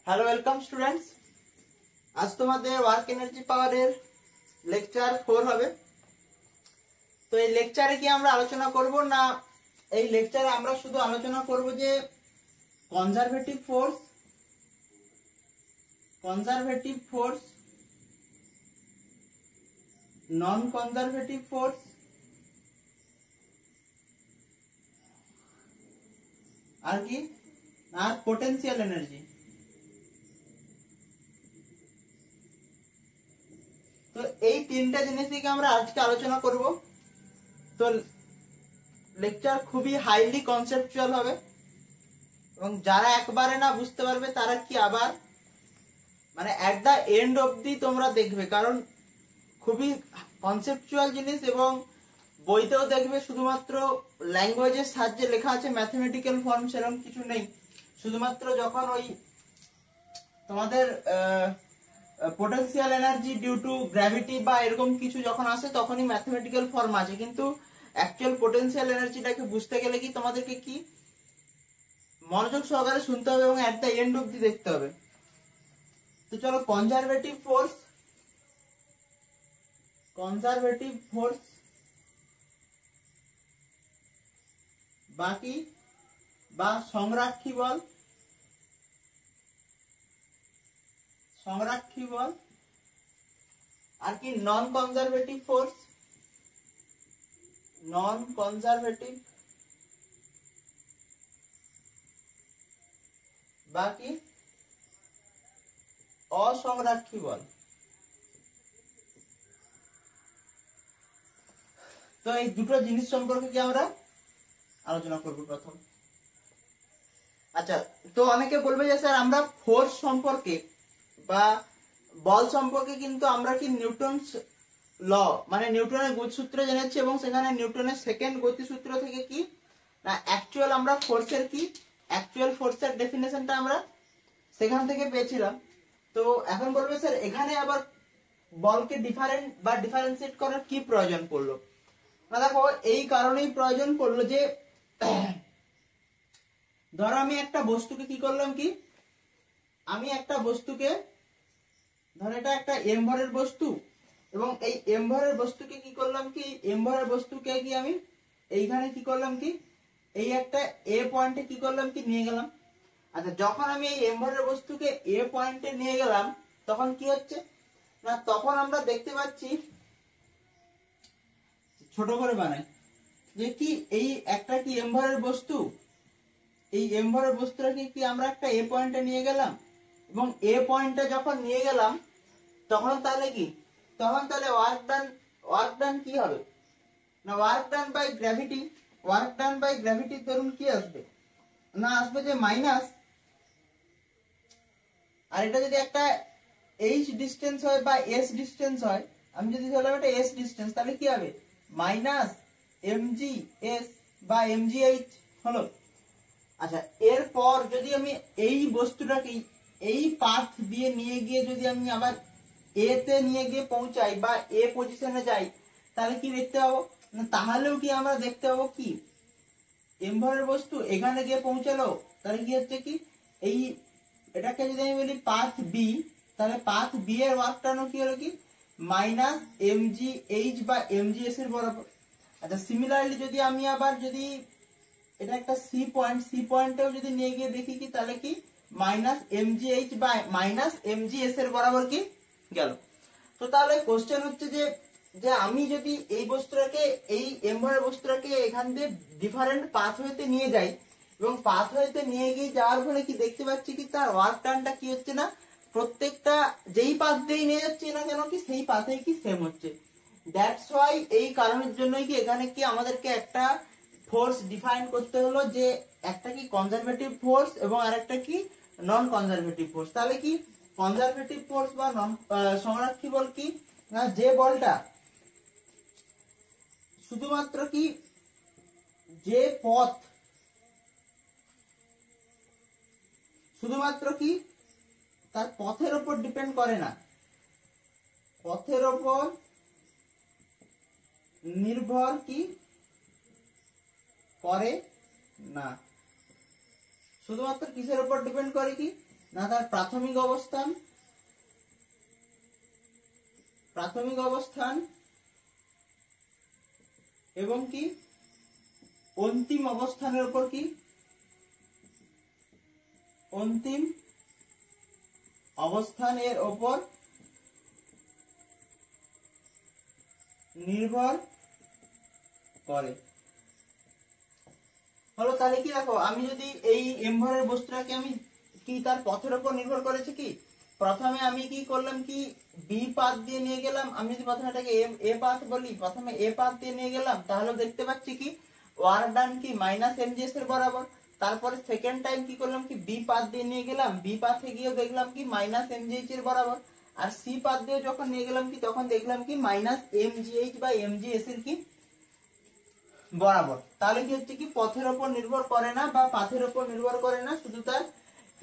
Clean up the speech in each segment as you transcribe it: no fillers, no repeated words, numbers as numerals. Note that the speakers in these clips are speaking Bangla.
Hello welcome students. আজ তোমাদের ওয়ার্ক এনার্জি পাওয়ারের লেকচার 4 হবে। তো এই লেকচারে কি আমরা আলোচনা করব না, এই লেকচারে আমরা শুধু আলোচনা করব যে কনজারভেটিভ ফোর্স, নন কনজারভেটিভ ফোর্স, আর কি আর পোটেনশিয়াল এনার্জি। তো এই তিনটা জিনিস থেকে আমরা আজকে আলোচনা করব। তো লেকচার খুবই হাইলি কনসেপচুয়াল হবে এবং যারা একবারে না বুঝতে পারবে তারা কি আবার মানে এট দা এন্ড অবধি তোমরা দেখবে, কারণ খুবই কনসেপচুয়াল জিনিস এবং বইতেও দেখবে শুধুমাত্র ল্যাঙ্গুয়েজের সাহায্যে লেখা আছে, ম্যাথমেটিক্যাল ফর্ম সেরকম কিছু নেই। শুধুমাত্র যখন ওই তোমাদের potential energy due to gravity বা এরকম কিছু যখন আসে তখনই ম্যাথমেটিক্যাল ফর্ম আছে, কিন্তু অ্যাকচুয়াল পোটেনশিয়াল এনার্জিটাকে বুঝতে গেলে কি তোমাদেরকে কি মনোযোগ সহকারে শুনতে হবে এবং এট দ্য এন্ড অবধি দেখতে হবে। তো চলো, কনজারভেটিভ ফোর্স বাকি বা সংরাক্ষী বল আর কি নন কনজারভেটিভ বাকি অসংরাক্ষী বল। তো এই দুটো জিনিস সম্পর্কে কি আমরা আলোচনা করব প্রথম। আচ্ছা, তো অনেকে বলবে যে স্যার আমরা ফোর্স সম্পর্কে বা বল সম্পর্কে কিন্তু আমরা কি নিউটনস ল মানে নিউটনের গতিসূত্র জেনেছি এবং সেখানে নিউটনের সেকেন্ড গতিসূত্র থেকে কি না অ্যাকচুয়াল আমরা ফোর্সের ডেফিনেশনটা আমরা সেখান থেকে পেয়েছিলাম। তো এখন বলবে স্যার এখানে আবার বলকে ডিফারেন্সিয়েট করার কি প্রয়োজন পড়লো। না দেখো, এই কারণেই প্রয়োজন পড়লো যে ধরো আমি একটা বস্তুকে কি করলাম, আমি একটা বস্তুকে ধরো এটা একটা এম ভরের বস্তু এবং এই এম ভরের বস্তুকে কি করলাম, আমি এইখানে কি করলাম, এই একটা এ পয়েন্টে কি করলাম, নিয়ে গেলাম। আচ্ছা, যখন আমি এই এম ভরের বস্তুকে এ পয়েন্টে নিয়ে গেলাম তখন কি হচ্ছে না, তখন আমরা দেখতে পাচ্ছি, ছোট করে বানাই যে কি এই একটা কি এম ভরের বস্তু, এই এম ভরের বস্তুটাকে কি আমরা একটা এ পয়েন্টে নিয়ে গেলাম এবং এ পয়েন্টে যখন নিয়ে গেলাম তখন তাহলে ওয়ার্ক ডান কি হবে না, ওয়ার্ক ডান বাই গ্র্যাভিটি ধরুন কি আসবে না, আসবে যে মাইনাস, আর এটা যদি একটা এইচ ডিস্টেন্স হয় বা এস ডিস্টেন্স হয়, আমি যদি ধরলাম এটা এস ডিস্টেন্স, তাহলে কি হবে মাইনাস এমজি এস বা এমজি এইচ হলো। আচ্ছা, এরপর যদি আমি এই বস্তুটাকে এই পাথ দিয়ে নিয়ে গিয়ে যদি আমি আবার এ তে নিয়ে গিয়ে পৌঁছাই বা এ পজিশনে যাই, তাহলে কি দেখতে পাবো না, তাহলেও কি আমরা দেখতে পাবো কি এম ভরের বস্তু এখানে গিয়ে পৌঁছালো, তাহলে কি হচ্ছে কি এই এটাকে যদি আমি বলি পাথ বি, তাহলে পাথ বি এর ওয়ার্ক টানও কি হলো কি মাইনাস এমজি এইচ বা এমজি এস এর বরাবর। আচ্ছা, সিমিলারলি যদি আমি আবার যদি এটা একটা সি পয়েন্টেও যদি নিয়ে গিয়ে দেখি কি তাহলে কি মাইনাস এমজি এইচ বা মাইনাস এমজি এস এর বরাবর কি গেল। তো তাহলে কোশ্চেন হচ্ছে যে আমি যদি এই বস্তুটাকে এই এম ভরের বস্তুটাকে এখান দিয়ে ডিফারেন্ট পাথওয়েতে নিয়ে যাই এবং পাথওয়েতে নিয়ে গিয়ে যাওয়ার ফলে কি দেখতে পাচ্ছি কি তার ওয়ার্ক টানটা কি হচ্ছে না, প্রত্যেকটা যেই পাথ দিয়ে নিয়ে যাচ্ছে না কেন কি সেই পাথেই কি সেম হচ্ছে। দ্যাটস ওয়াই এই কারণের জন্যই কি এখানে কি আমাদেরকে একটা ফোর্স ডিফাইন করতে হলো যে একটা কি কনজারভেটিভ ফোর্স এবং আরেকটা কি নন কনজারভেটিভ ফোর্স। তাহলে কি কনজারভেটিভ ফোর্স বা নন সংরক্ষী বল কি না, যে বলটা শুধুমাত্র কি যে পথ শুধুমাত্র কি তার পথের উপর ডিপেন্ড করে না, পথের উপর নির্ভর কি করে না, শুধুমাত্র কিসের উপর ডিপেন্ড করে কি না তার প্রাথমিক অবস্থান এবং কি অন্তিম অবস্থানের উপর কি অন্তিম অবস্থানের উপর নির্ভর করে। হলো, তাহলে কি দেখো, আমি যদি এই এমভরের বস্তুটাকে আমি কি তার পথের উপর নির্ভর করেছে কি, প্রথমে আমি কি করলাম কি বি পাথ দিয়ে নিয়ে গেলাম, আমি যদি প্রথমে এটাকে এ পাথ বলি, প্রথমে এ পাথ দিয়ে নিয়ে গেলাম, তাহলে দেখতে পাচ্ছি কি ওয়ার্ক ডান কি মাইনাস এমজিএস এর বরাবর। তারপরে সেকেন্ড টাইম কি করলাম কি বি পাথ দিয়ে নিয়ে গেলাম, বি পাথে গিয়ে দেখলাম কি মাইনাস এমজিএইচ এর বরাবর। আর সি পাথ দিয়ে যখন নিয়ে গেলাম কি তখন দেখলাম কি মাইনাস এমজিএইচ বা এমজিএস এর কি বরাবর। তাহলে কি হচ্ছে কি পথের উপর নির্ভর করে না বা পাথের উপর নির্ভর করে না, শুধু তার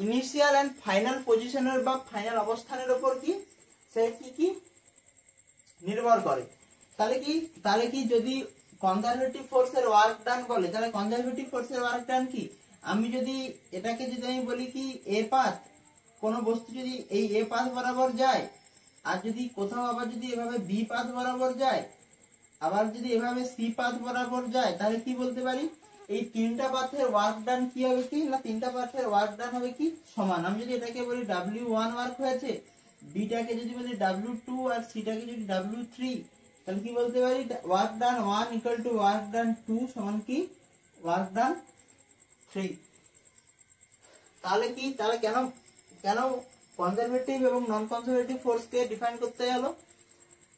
ইনিশিয়াল এন্ড ফাইনাল পজিশনের বা ফাইনাল অবস্থানের উপর কি সে কি নির্ভর করে। তাহলে কি যদি কনজারভেটিভ ফোর্সের ওয়ার্ক ডান বলে, তাহলে কনজারভেটিভ ফোর্সের ওয়ার্ক ডান কি, আমি যদি এটাকে যদি আমি বলি কি এ পাথ, কোন বস্তু যদি এই এ পাথ বরাবর যায়, আর যদি কোথাও আবার যদি এভাবে বি পাথ বরাবর যায়, আবার যদি এভাবে সি পাথ বরাবর যায়, তাহলে কি বলতে পারি এই তিনটা পাথের ওয়ার্ক ডান কি হবে কি না তিনটা পাথের ওয়ার্ক ডান হবে কি সমান। আমি যদি এটাকে বলি W1 ওয়ার্ক হয়েছে, বিটাকে যদি বলি W2 আর সিটাকে যদি W3, তাহলে কি বলতে পারি work done 1 equal to work done 2 সমান কি ওয়ার্ক ডান 3। তাহলে কেন কনজারভেটিভ এবং নন কনজারভেটিভ ফোর্সকে ডিফাইন করতে গেলো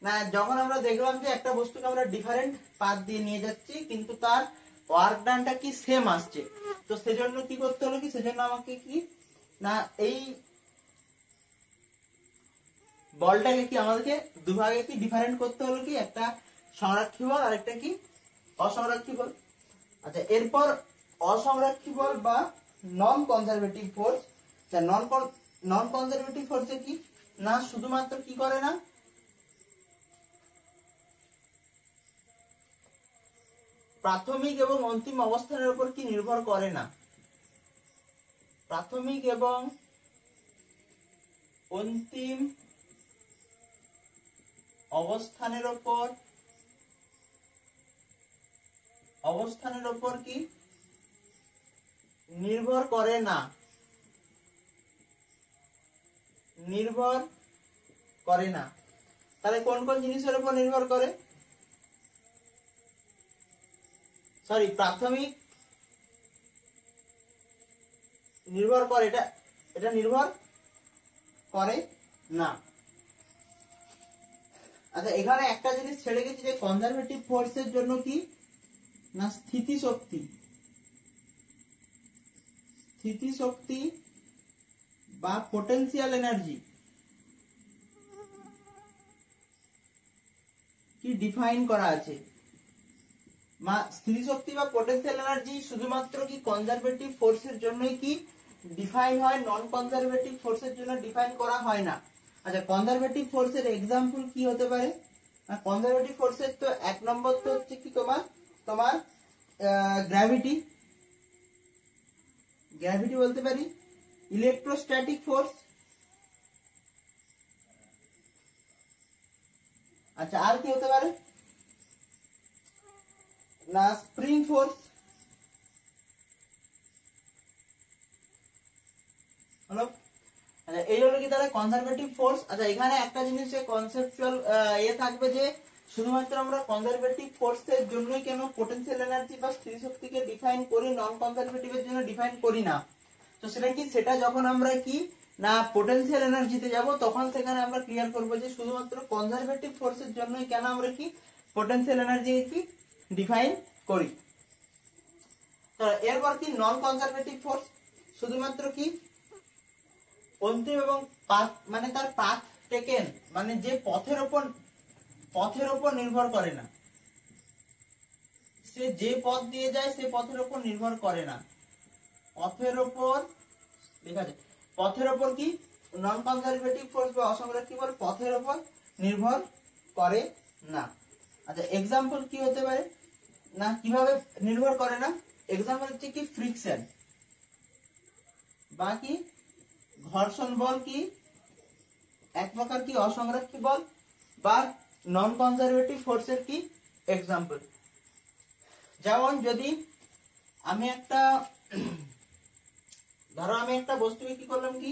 না, যখন আমরা দেখলাম যে একটা বস্তুকে আমরা ডিফারেন্ট পাথ দিয়ে নিয়ে যাচ্ছি কিন্তু তার ওয়ার্ক ডানটা কি সেম আসছে, তো সেজন্য কি করতে হলো কি সেজন্য আমাকে কি না এই বলটাকে কি আমাদেরকে দুভাগে কি ডিফারেন্ট করতে হলো কি একটা সংরক্ষী বল আর একটা কি অসংরক্ষী বল। আচ্ছা, এরপর অসংরক্ষী বল বা নন কনজারভেটিভ ফোর্স, নন কনজারভেটিভ ফোর্সে কি না শুধুমাত্র কি করে না প্রাথমিক এবং অন্তিম অবস্থানের উপর কি নির্ভর করে না, প্রাথমিক এবং অন্তিম অবস্থানের উপর কি নির্ভর করে না, তাহলে কোন কোন জিনিসের উপর নির্ভর করে, প্রাথমিক নির্ভর করে, এটা নির্ভর করে না। আচ্ছা, এখানে একটা জিনিস ছেড়ে গেছি যে কনজারভেটিভ ফোর্সের জন্য কি না স্থিতিশক্তি বা পোটেনশিয়াল এনার্জি কি ডিফাইন করা আছে। স্থিতিশক্তি বা পোটেনশিয়াল এনার্জি শুধুমাত্র কি কনজারভেটিভ ফোর্সের জন্যই কি ডিফাইন হয়, নন কনজারভেটিভ ফোর্সের জন্য ডিফাইন করা হয় না। আচ্ছা, কনজারভেটিভ ফোর্সের এক্সাম্পল কি হতে পারে, কনজারভেটিভ ফোর্সের তো এক নম্বর তো হচ্ছে কি তোমার গ্র্যাভিটি বলতে পারি, ইলেকট্রোস্ট্যাটিক ফোর্স, আচ্ছা আর কি হতে পারে না স্প্রিং ফোর্স, হলো। আচ্ছা, এই হলো কি তাহলে কনজারভেটিভ ফোর্স। আচ্ছা, এখানে একটা জিনিস কনসেপচুয়াল থাকবে যে শুধুমাত্র আমরা কনজারভেটিভ ফোর্সের জন্যই কেন পোটেনশিয়াল এনার্জি বা স্থিতিশক্তিকে ডিফাইন করি, নন কনজারভেটিভের জন্য ডিফাইন করি না। তো সেটা যখন আমরা কি না পোটেনশিয়াল এনার্জিতে যাব তখন সেখানে আমরা ক্লিয়ার করব যে শুধুমাত্র কনজারভেটিভ ফোর্সের জন্যই কেন আমরা কি পোটেনশিয়াল এনার্জি কি ডিফাইন করি। তো এরপর কি নন কনজারভেটিভ ফোর্স শুধুমাত্র কি অন্তিম এবং পাথ মানে তার পাথ টেকেন মানে যে পথের উপর নির্ভর করে না, সে যে পথ দিয়ে যায় সে পথের উপর নির্ভর করে না, পথের উপর কি নন কনজারভেটিভ ফোর্স বা অসংরক্ষী বল পথের উপর নির্ভর করে না। আচ্ছা, এক্সাম্পল কি হতে পারে না কিভাবে নির্ভর করে না, এক্সাম্পল হচ্ছে কি ফ্রিকশন বা কি ঘর্ষণ বল কি এক প্রকার কি অসংরক্ষী বল বা নন কনজারভেটিভ ফোর্সের কি এক্সাম্পল। যেমন যদি আমি একটা ধরো আমি একটা বস্তুকে কি করলাম কি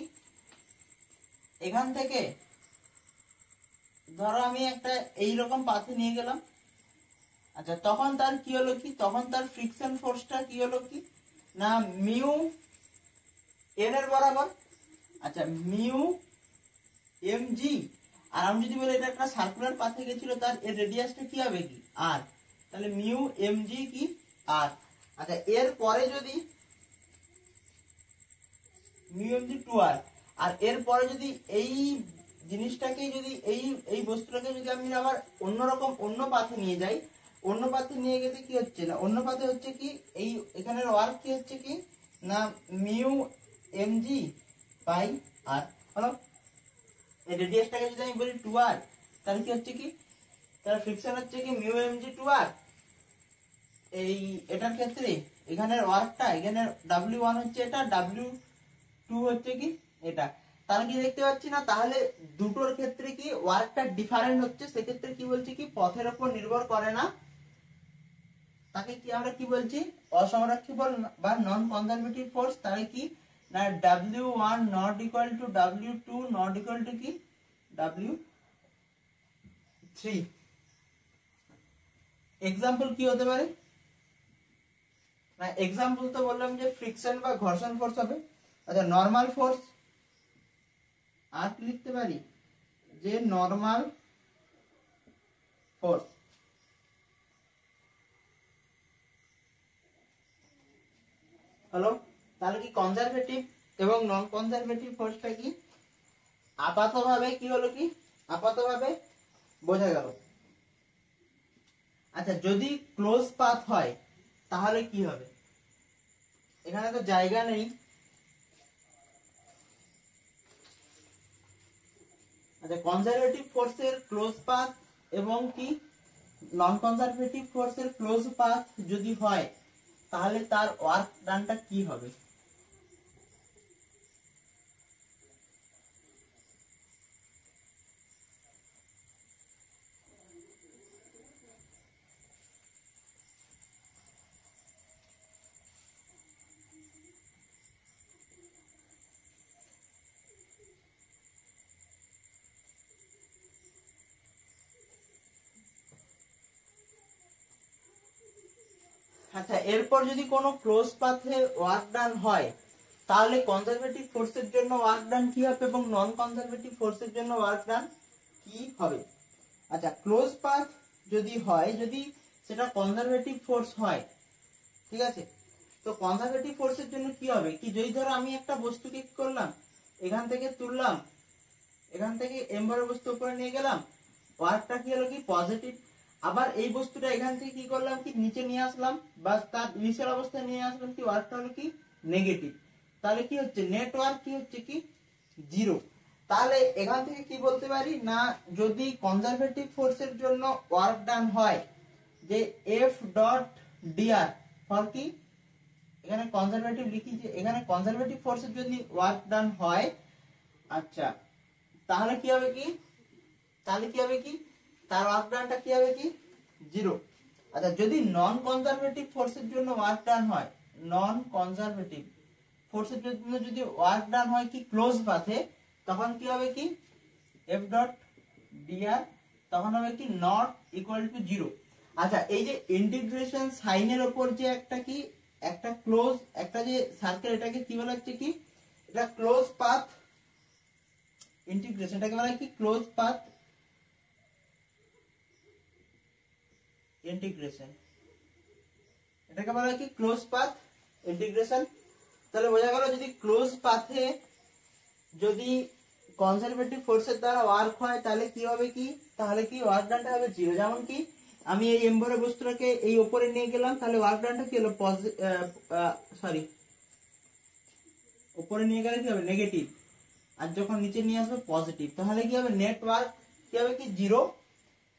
এখান থেকে ধরো আমি একটা এইরকম পাথে নিয়ে গেলাম। আচ্ছা তখন তার কি হলো কি তখন তার ফ্রিকশন ফোর্সটা কি হলো কি না মিউ এন এর বরাবর। আচ্ছা মিউ এম জি আর আমি যদি বলি এটা একটা সার্কুলার পাথে গেছিল তার এর রেডিয়াসটা কি হবে কি আর, তাহলে মিউ এম জি কি আর। আচ্ছা এর পরে যদি মিউ এম জি টু আর, আর এর পরে যদি এই জিনিসটাকে যদি এই বস্তুটাকে যদি আমি আবার অন্যরকম অন্য পাথে নিয়ে যাই, অন্য পাথে নিয়ে গেলে কি হচ্ছে না অন্য পাথে হচ্ছে কি এই এখানের ওয়ার্ক কি হচ্ছে কি না মিউ এম জি বাই আর হলো। এই রেডিয়াসটাকে যদি আমি বলি টু আর তাহলে কি হচ্ছে কি তাহলে ফ্রিকশন হচ্ছে কি মিউ এম জি টু আর। এই এটার ক্ষেত্রে এখানের ওয়ার্কটা এখানে W1 হচ্ছে এটা, W2 হচ্ছে কি এটা। তাহলে কি দেখতে পাচ্ছি না তাহলে দুটোর ক্ষেত্রে কি ওয়ার্কটা ডিফারেন্ট হচ্ছে, সেক্ষেত্রে কি বলছি কি পথের উপর নির্ভর করে না, তাকে কি আমরা কি বলছি অসংরক্ষী বল বা নন কনজারভেটিভ ফোর্স। তাহলে কি না W1 not equal to W2 not equal to কি W3। এক্সাম্পল কি হতে পারে না এক্সাম্পল তো বললাম যে ফ্রিকশন বা ঘর্ষণ ফোর্স হবে। আচ্ছা নরমাল ফোর্স আর কি লিখতে পারি যে নরমাল ফোর্স। হ্যালো তাহলে কি কনজারভেটিভ এবং নন কনজারভেটিভ ফোর্সটা কি আপাতভাবে কি হলো কি আপাতভাবে বোঝা গেল। আচ্ছা যদি ক্লোজ পাথ হয় তাহলে কি হবে, এখানে তো জায়গা নেই। আচ্ছা কনজারভেটিভ ফোর্সের ক্লোজ পাথ এবং কি নন কনজারভেটিভ ফোর্সের ক্লোজ পাথ যদি হয় তাহলে তার ওয়ার্ক ডানটা কি হবে। আচ্ছা এরপর যদি কোনো ক্লোজ পাথে ওয়ার্ক ডান হয় তাহলে কনজারভেটিভ ফোর্সের জন্য ওয়ার্ক ডান কি হবে এবং নন কনজারভেটিভ ফোর্সের জন্য ওয়ার্ক ডান কি হবে। আচ্ছা ক্লোজ পাথ যদি হয় যদি সেটা কনজারভেটিভ ফোর্স হয় ঠিক আছে, তো কনজারভেটিভ ফোর্সের জন্য কি হবে কি যদি ধরো আমি একটা বস্তুকে কি করলাম এখান থেকে তুললাম, এখান থেকে এমবরের বস্তু উপরে নিয়ে গেলাম, ওয়ার্কটা কি হলো কি পজিটিভ। আবার এই বস্তুটা এখান থেকে কি করলাম কি নিচে নিয়ে আসলাম বা তার ইনিশিয়াল অবস্থায় নিয়ে আসলাম কি ওয়ার্কটা হলো কি নেগেটিভ। তাহলে কি হচ্ছে নেট ওয়ার্ক কি হচ্ছে কি জিরো। তাহলে এখান থেকে কি বলতে পারি না যদি কনজারভেটিভ ফোর্সের জন্য ওয়ার্ক ডান হয় যে এফ ডট ডিআর ফর কি এখানে কনজারভেটিভ লিখি যে এখানে কনজারভেটিভ ফোর্সের যদি ওয়ার্ক ডান হয় আচ্ছা তাহলে কি হবে কি তার ওয়ার্ক ডানটা কি হবে কি জিরো। আচ্ছা যদি নন কনজারভেটিভ ফোর্সের জন্য ওয়ার্ক ডান হয় নন কনজারভেটিভ ফোর্সের জন্য যদি ওয়ার্ক ডান হয় কি ক্লোজ পাথে তখন কি হবে কি এফ ডট ডিআর তখন হবে কি নট ইকুয়াল টু জিরো। আচ্ছা এই যে ইন্টিগ্রেশন সাইনের উপর যে একটা ক্লোজ একটা যে সার্কেল এটাকে কি বলা হচ্ছে কি এটা ক্লোজ পাথ ইন্টিগ্রেশন, এটাকে বলা হয় কি ক্লোজ পাথ ইন্টিগ্রেশন, এটাকে বলা হয় কি ক্লোজ পাথ ইন্টিগ্রেশন। তাহলে বোঝা গেল যদি ক্লোজ পাথে যদি কনজারভেটিভ ফোর্সের দ্বারা ওয়ার্ক হয় তাহলে কি হবে কি তাহলে কি ওয়ার্ক ডানটা হবে জিরো। যেমন কি আমি এই এমবরের বস্তুটাকে এই উপরে নিয়ে গেলাম তাহলে ওয়ার্ক ডানটা কি হলো উপরে নিয়ে গেলে কি হবে নেগেটিভ, আর যখন নিচে নিয়ে আসবে পজিটিভ তাহলে কি হবে নেট ওয়ার্ক কি হবে কি জিরো।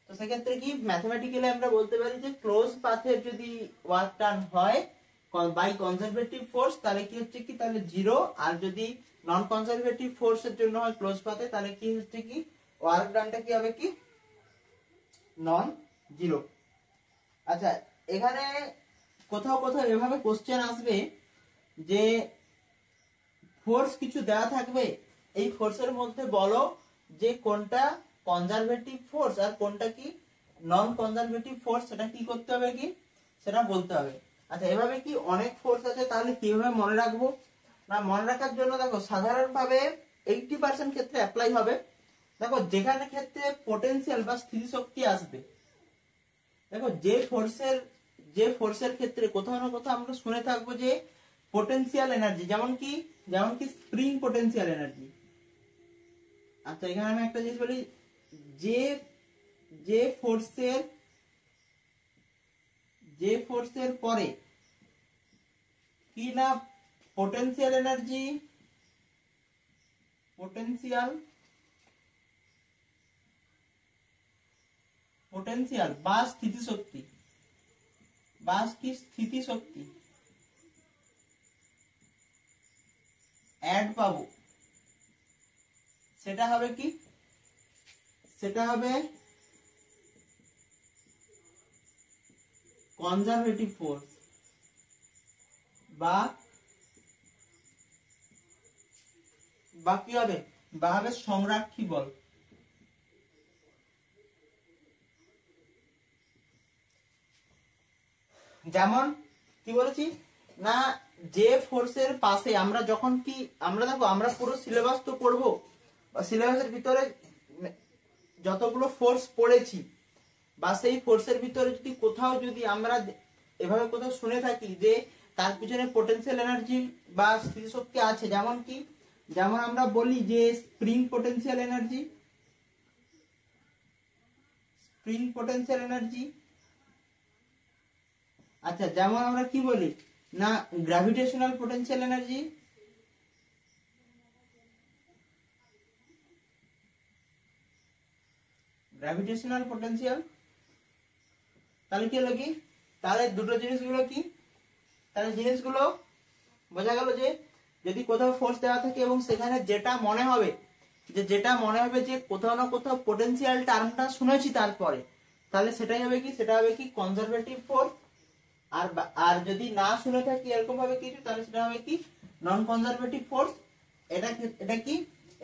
তো সেক্ষেত্রে কি ম্যাথমেটিক্যালি আমরা বলতে পারি যে ক্লোজ পাথের যদি ওয়ার্ক ডান হয় বাই কনজারভেটিভ ফোর্স তাহলে কি হচ্ছে কি তাহলে জিরো, আর যদি নন কনজারভেটিভ ফোর্সের জন্য হয় ক্লোজ পাথে, তাহলে কি হচ্ছে কি ওয়ার্ক ডানটা কি হবে কি নন জিরো। আচ্ছা, এখানে কোথাও কোথাও এভাবে কোশ্চেন আসবে যে ফোর্স কিছু দেওয়া থাকবে, এই ফোর্সের মধ্যে বলো যে কোনটা কনজারভেটিভ ফোর্স আর কোনটা কি নন কনজারভেটিভ ফোর্স, সেটা কি করতে হবে কি সেটা বলতে হবে। আচ্ছা, এভাবে কি অনেক ফোর্স আছে, তাহলে কিভাবে মনে রাখবো না, মনে রাখার জন্য দেখো সাধারণভাবে 80% ক্ষেত্রে অ্যাপ্লাই হবে। দেখো যেখানে ক্ষেত্রে পোটেনশিয়াল বা স্থিতিশক্তি আসবে, দেখো যে ফোর্সের ক্ষেত্রে কোথাও না কোথাও আমরা শুনে থাকবো যে পোটেনশিয়াল এনার্জি, যেমন কি স্প্রিং পোটেনশিয়াল এনার্জি। আচ্ছা, এখানে আমি একটা জিনিস বলি, যে যে ফোর্সের পরে কি না পোটেনশিয়াল এনার্জি, পোটেনশিয়াল বা স্থিতিশক্তি অ্যাড পাবো, সেটা হবে কি, সেটা হবে কনজারভেটিভ ফোর্স বা কি হবে সংরক্ষী বল। যেমন কি বলেছি না, যে ফোর্সের পাশে আমরা যখন কি দেখো আমরা পুরো সিলেবাস তো পড়বো, বা সিলেবাসের ভিতরে যতগুলো ফোর্স পড়েছি বা সেই ফোর্সের ভিতরে যদি কোথাও যদি আমরা এভাবে কোথাও শুনে থাকি যে তার পিছনে পোটেনশিয়াল এনার্জি বা স্থিতিশক্তি আছে, যেমন আমরা বলি যে স্প্রিং পোটেনশিয়াল এনার্জি। আচ্ছা, যেমন আমরা কি বলি না গ্র্যাভিটেশনাল পোটেনশিয়াল এনার্জি, তাহলে কি হলো কি, তাহলে দুটো জিনিসগুলো কি, তাহলে জিনিসগুলো বোঝা গেল যে যদি কোথাও ফোর্স দেওয়া থাকে এবং সেখানে যেটা মনে হবে যে কোথাও না কোথাও পোটেনশিয়াল টার্মটা শুনেছি তারপরে, তাহলে সেটাই হবে কি কনজারভেটিভ ফোর্স। আর যদি না শুনে থাকি এরকম ভাবে কিছু, তাহলে সেটা হবে কি নন কনজারভেটিভ ফোর্স।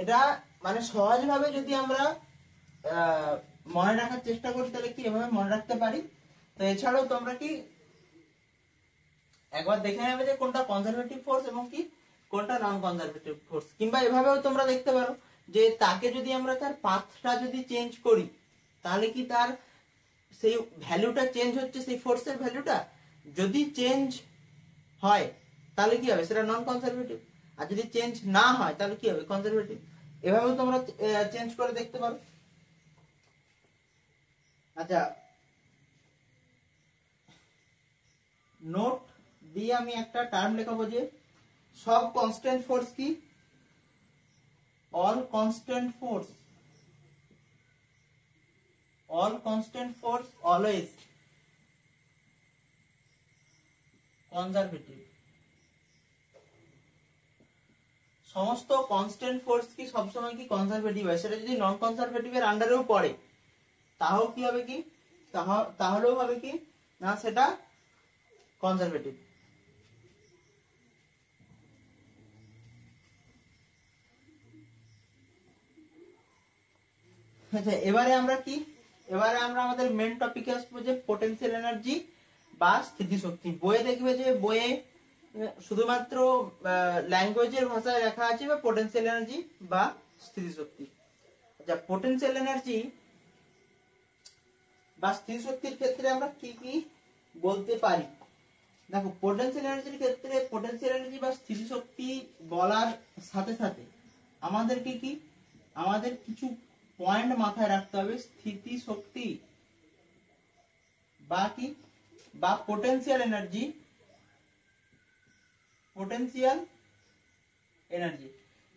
এটা মানে সহজভাবে যদি আমরা মনে রাখার চেষ্টা করি, তাহলে কি এভাবে মনে রাখতে পারি। তো এছাড়াও তোমরা কি একবার দেখে নেবে যে কোনটা কনজারভেটিভ ফোর্স এবং কি কোনটা নন কনজারভেটিভ ফোর্স। কিংবা এভাবেও তোমরা দেখতে পারো যে তাকে যদি আমরা তার পাথটা যদি চেঞ্জ করি, তাহলে কি তার সেই ভ্যালুটা চেঞ্জ হচ্ছে, সেই ফোর্সের ভ্যালুটা যদি চেঞ্জ হয় তাহলে কি হবে সেটা নন কনজারভেটিভ, আর যদি চেঞ্জ না হয় তাহলে কি হবে কনজারভেটিভ। এভাবেও তোমরা চেঞ্জ করে দেখতে পারো। আচ্ছা, নোট দিয়ে আমি একটা টার্ম লেখাবো যে সব কনস্ট্যান্ট ফোর্স কি, all constant force always conservative. সমস্ত কনস্ট্যান্ট ফোর্স কি সবসময় কি কনজারভেটিভ হয়, সেটা যদি নন কনজারভেটিভ এর আন্ডারেও পড়ে তাহলেও কি হবে কি, তাহলেও হবে কি না সেটা কনজারভেটিভ। আচ্ছা, এবারে আমরা আমাদের মেন টপিকে আসবো যে পোটেনশিয়াল এনার্জি বা স্থিতিশক্তি। বইয়ে দেখবে যে বইয়ে শুধুমাত্র ল্যাঙ্গুয়েজের ভাষায় লেখা আছে বা পোটেনশিয়াল এনার্জি বা স্থিতিশক্তি। আচ্ছা, পোটেনশিয়াল এনার্জি বা স্থিতিশক্তির ক্ষেত্রে আমরা কি কি বলতে পারি। দেখো, পোটেনশিয়াল এনার্জির ক্ষেত্রে পোটেনশিয়াল এনার্জি বা স্থিতিশক্তি বলার সাথে সাথে আমাদের কিছু পয়েন্ট মাথায় রাখতে হবে। স্থিতিশক্তি বা পোটেনশিয়াল এনার্জি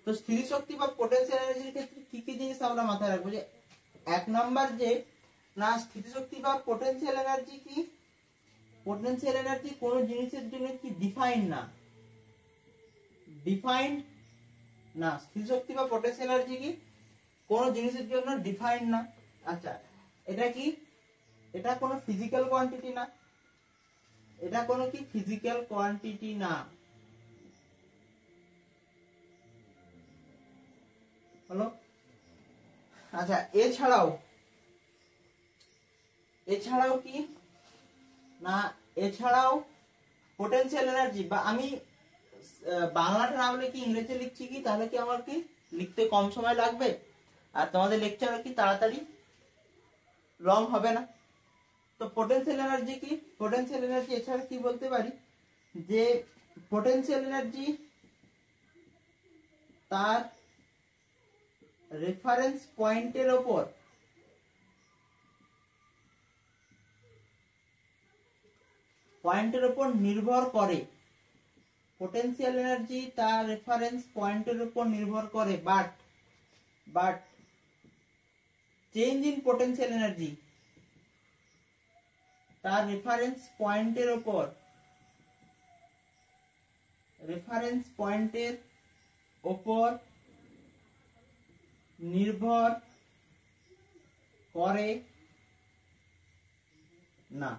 তো স্থিতিশক্তি বা পোটেনশিয়াল এনার্জির ক্ষেত্রে কি কি জিনিস আমরা মাথায় রাখবো, যে এক নাম্বার যে না স্থিতিশক্তি বা পোটেনশিয়াল এনার্জি কোন জিনিসের জন্য কি ডিফাইন্ড না, স্থির শক্তি বা পোটেনশিয়াল এনার্জি কি কোন জিনিসের জন্য ডিফাইন না। আচ্ছা, এটা কি, এটা কোনো ফিজিক্যাল কোয়ান্টিটি না, এটা কোনো কি ফিজিক্যাল কোয়ান্টিটি না। হলো। আচ্ছা, এছাড়াও কি না, এছাড়াও পোটেনশিয়াল এনার্জি, বা আমি বাংলাটা না বলে কি ইংরেজি লিখছি কি, তাহলে কি আমার কি লিখতে কম সময় লাগবে আর তোমাদের লেকচার কি তাড়াতাড়ি লং হবে না। তো পোটেনশিয়াল এনার্জি কি, পোটেনশিয়াল এনার্জি এছাড়া কি বলতে পারি যে পোটেনশিয়াল এনার্জি তার রেফারেন্স পয়েন্টের ওপর নির্ভর করে। পোটেনশিয়াল এনার্জি তার রেফারেন্স পয়েন্টের উপর নির্ভর করে, but change in potential energy তার রেফারেন্স পয়েন্টের উপর নির্ভর করে না।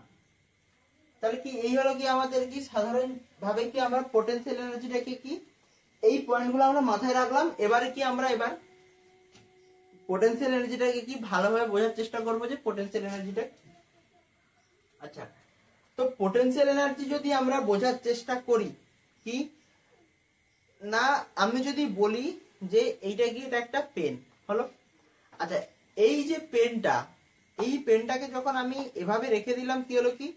তাহলে কি এই হলো কি আমাদের কি সাধারণ ভাবে কি আমরা পোটেনশিয়াল এনার্জিটাকে কি এই পয়েন্টগুলো আমরা মাথায় রাখলাম। এবারে কি আমরা এবার পোটেনশিয়াল এনার্জিটাকে কি ভালোভাবে বোঝার চেষ্টা করবো যে পোটেনশিয়াল এনার্জিটা। আচ্ছা, তো পোটেনশিয়াল এনার্জি যদি আমরা বোঝার চেষ্টা করি কি না, আমি যদি বলি যে এইটা কি, এটা একটা পেন হলো। আচ্ছা, এই যে পেনটা, এই পেনটাকে যখন আমি এভাবে রেখে দিলাম কি হলো কি,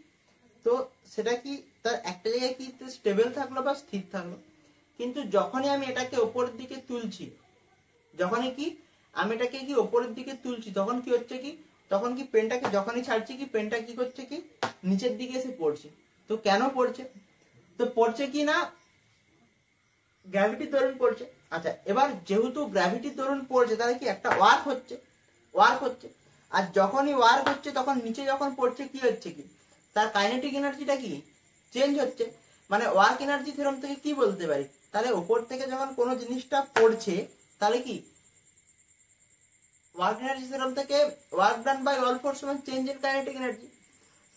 তো সেটা কি তার একটা জায়গায় কি স্টেবল থাকলো বা স্থির থাকলো। কিন্তু যখনই আমি এটাকে উপরের দিকে তুলছি, যখনই কি আমি এটাকে কি উপরের দিকে তুলছি, তখন কি হচ্ছে কি, তখন কি পেনটাকে যখনই ছাড়ছি কি পেনটা কি করছে কি নিচের দিকে এসে পড়ছে। তো কেন পড়ছে, তো পড়ছে কি না গ্র্যাভিটির দরুন পড়ছে। আচ্ছা, এবার যেহেতু গ্র্যাভিটির দরুন পড়ছে তাহলে কি একটা ওয়ার্ক হচ্ছে, আর যখনই ওয়ার্ক হচ্ছে তখন নিচে যখন পড়ছে কি হচ্ছে কি তার কাইনেটিক এনার্জিটা কি চেঞ্জ হচ্ছে। মানে ওয়ার্ক এনার্জি থিওরাম থেকে কি বলতে পারি, তাহলে উপর থেকে যখন কোনো জিনিসটা পড়ছে তাহলে কি ওয়ার্ক এনার্জি থিওরাম থেকে work done by all force সমান চেঞ্জ ইন কাইনেটিক এনার্জি।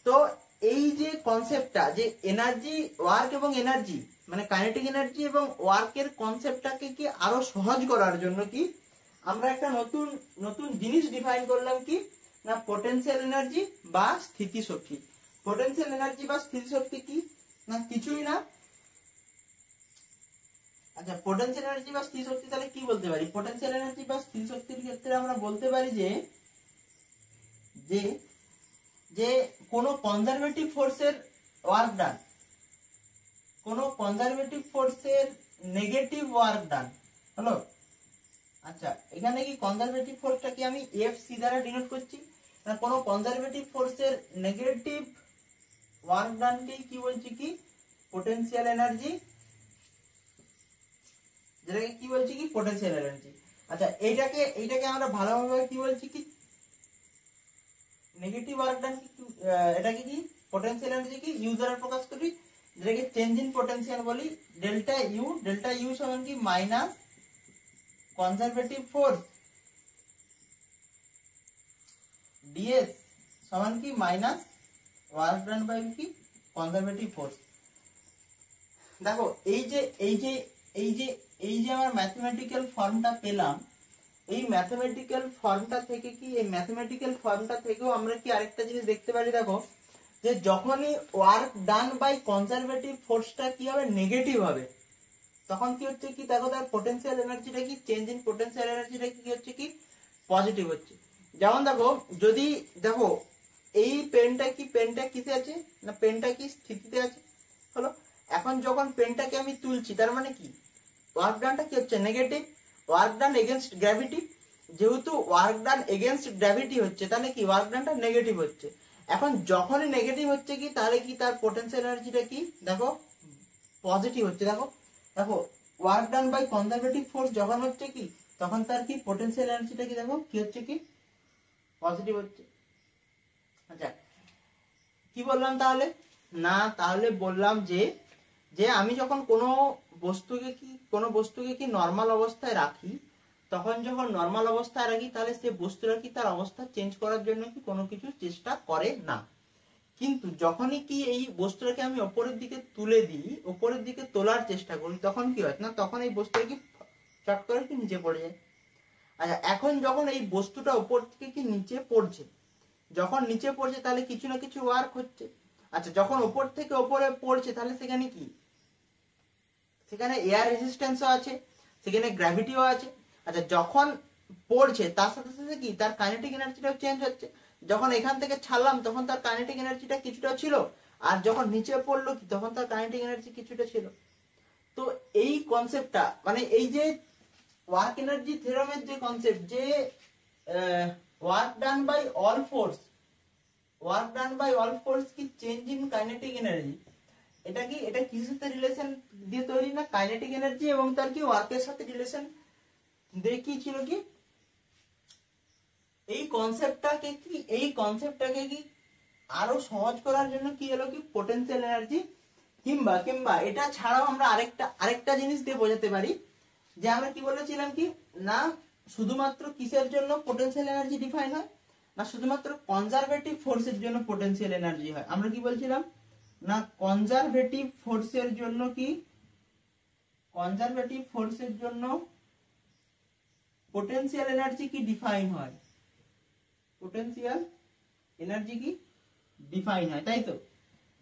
তো এই যে কনসেপ্টটা যে এনার্জি, ওয়ার্ক এবং এনার্জি মানে কাইনেটিক এনার্জি এবং ওয়ার্কের কনসেপ্টটাকে কি আরো সহজ করার জন্য কি আমরা একটা নতুন জিনিস ডিফাইন করলাম কি না পোটেনশিয়াল এনার্জি বা স্থিতিশক্তি। পোটেনশিয়াল এনার্জি বা স্থিতিশক্তি কি না কিছুই না। আচ্ছা, পোটেনশিয়াল এনার্জি বা স্থিতিশক্তি তাহলে কি বলতে পারি, পোটেনশিয়াল এনার্জি বা স্থিতিশক্তির ক্ষেত্রে আমরা বলতে পারি যে যে যে কোনো কনজারভেটিভ ফোর্সের ওয়ার্ক ডান, কোনো কনজারভেটিভ ফোর্সের নেগেটিভ ওয়ার্ক ডান হলো। আচ্ছা, এখানে কি কনজারভেটিভ ফোর্সটা কি আমি এফ সি দ্বারা ডিনোট করছি না, কোনো কনজারভেটিভ ফোর্সের নেগেটিভ ওয়ার্ক ডানকেই কি বলছি কি পোটেনশিয়াল এনার্জি, যেটাকে কি বলছি কি পোটেনশিয়াল এনার্জি। আচ্ছা, এইটাকে আমরা ভালোভাবে কি বলছি কি নেগেটিভ ওয়ার্ক ডান কি, এটাকে কি পোটেনশিয়াল এনার্জি কি ইউ দ্বারা প্রকাশ করি, যেটাকে চেঞ্জ ইন পোটেনশিয়াল বলি। ডেল্টা ইউ সমান কি মাইনাস কনজারভেটিভ ফোর্স ডিএস সমান কি মাইনাস ওয়ার্ক ডান বাই কি কনজারভেটিভ ফোর্স। দেখো এই যে আমরা ম্যাথমেটিক্যাল ফর্মটা পেলাম, এই ম্যাথমেটিক্যাল ফর্মটা থেকে কি এই ম্যাথমেটিক্যাল ফর্মটা থেকেও আমরা কি আরেকটা জিনিস দেখতে পারি, দেখো যে যখনই ওয়ার্ক ডান বাই কনজারভেটিভ ফোর্সটা কি হবে নেগেটিভ হবে, তখন কি হচ্ছে কি দেখো তার পোটেনশিয়াল এনার্জিটা কি চেঞ্জ ইন পোটেনশিয়াল এনার্জিটা কি হচ্ছে কি পজিটিভ হচ্ছে। যেমন দেখো যদি দেখো এই পেনটা কিসে আছে না পেনটা কি স্থিতিতে আছে হলো। এখন যখন পেনটাকে আমি তুলছি তার মানে কি ওয়ার্ক ডানটা কি হচ্ছে negative, work done against gravity, যেহেতু ওয়ার্ক ডান এগেনস্ট গ্র্যাভিটি হচ্ছে তাহলে কি ওয়ার্ক ডানটা নেগেটিভ হচ্ছে। এখন যখনই নেগেটিভ হচ্ছে কি তাহলে কি তার পোটেনশিয়াল এনার্জিটা কি দেখো পজিটিভ হচ্ছে। দেখো দেখো work done by conservative force যখন হচ্ছে কি তখন তার কি পোটেনশিয়াল এনার্জিটা কি দেখো কি হচ্ছে কি পজিটিভ হচ্ছে। আচ্ছা, কি বললাম তাহলে না, তাহলে বললাম যে যে আমি যখন কোনো কোনো বস্তুকে কি নর্মাল অবস্থায় রাখি, তখন যখন নর্মাল অবস্থায় রাখি তাহলে সে বস্তুটা কি তার অবস্থা চেঞ্জ করার জন্য কি কোনো কিছু চেষ্টা করে না। কিন্তু যখনই কি এই বস্তুটাকে আমি উপরের দিকে তুলে দিই, উপরের দিকে তোলার চেষ্টা করি, তখন কি হয় না, তখন এই বস্তুটা কি চট করে কি নিচে পড়ে যায়। আচ্ছা, এখন যখন এই বস্তুটা উপর থেকে কি নিচে পড়ছে, যখন নিচে পড়ছে তাহলে কিছু না কিছু ওয়ার্ক হচ্ছে। আচ্ছা, যখন উপর থেকে উপরে পড়ছে তাহলে সেখানে কি, সেখানে এয়ার রেজিস্ট্যান্সও আছে, সেখানে গ্র্যাভিটিও আছে। আচ্ছা, যখন পড়ছে তার সাথে সাথে কি তার কাইনেটিক এনার্জিটাও চেঞ্জ হচ্ছে। যখন এখান থেকে ছাড়লাম তখন তার কাইনেটিক এনার্জিটা কিছুটা ছিল, আর যখন নিচে পড়লো কি তখন তার কাইনেটিক এনার্জি কিছুটা ছিল। তো এই কনসেপ্টটা মানে এই যে ওয়ার্ক এনার্জি থিওরামের যে কনসেপ্ট, যে work done by all force কি চেঞ্জ ইন কাইনেটিক এনার্জি, এটা কিসের সাথে রিলেশন দিয়ে তৈরি না, কাইনেটিক এনার্জি এবং তার কি ওয়ার্কের সাথে রিলেশন দিয়ে কি ছিল কি এই কনসেপ্টটাকে কি আরো সহজ করার জন্য কি হলো কি পোটেনশিয়াল এনার্জি, কিংবা এটা ছাড়াও আমরা আরেকটা জিনিস দিয়ে বোঝাতে পারি, যে আমরা কি বলেছিলাম কি না শুধুমাত্র কিসের জন্য পোটেনশিয়াল এনার্জি ডিফাইন হয়, না শুধুমাত্র কনজারভেটিভ ফোর্সের জন্য পোটেনশিয়াল এনার্জি হয়। আমরা কি বলছিলাম না কনজারভেটিভ ফোর্সের জন্য পোটেনশিয়াল এনার্জি কি ডিফাইন হয়, পোটেনশিয়াল এনার্জি কি ডিফাইন হয়, তাই তো।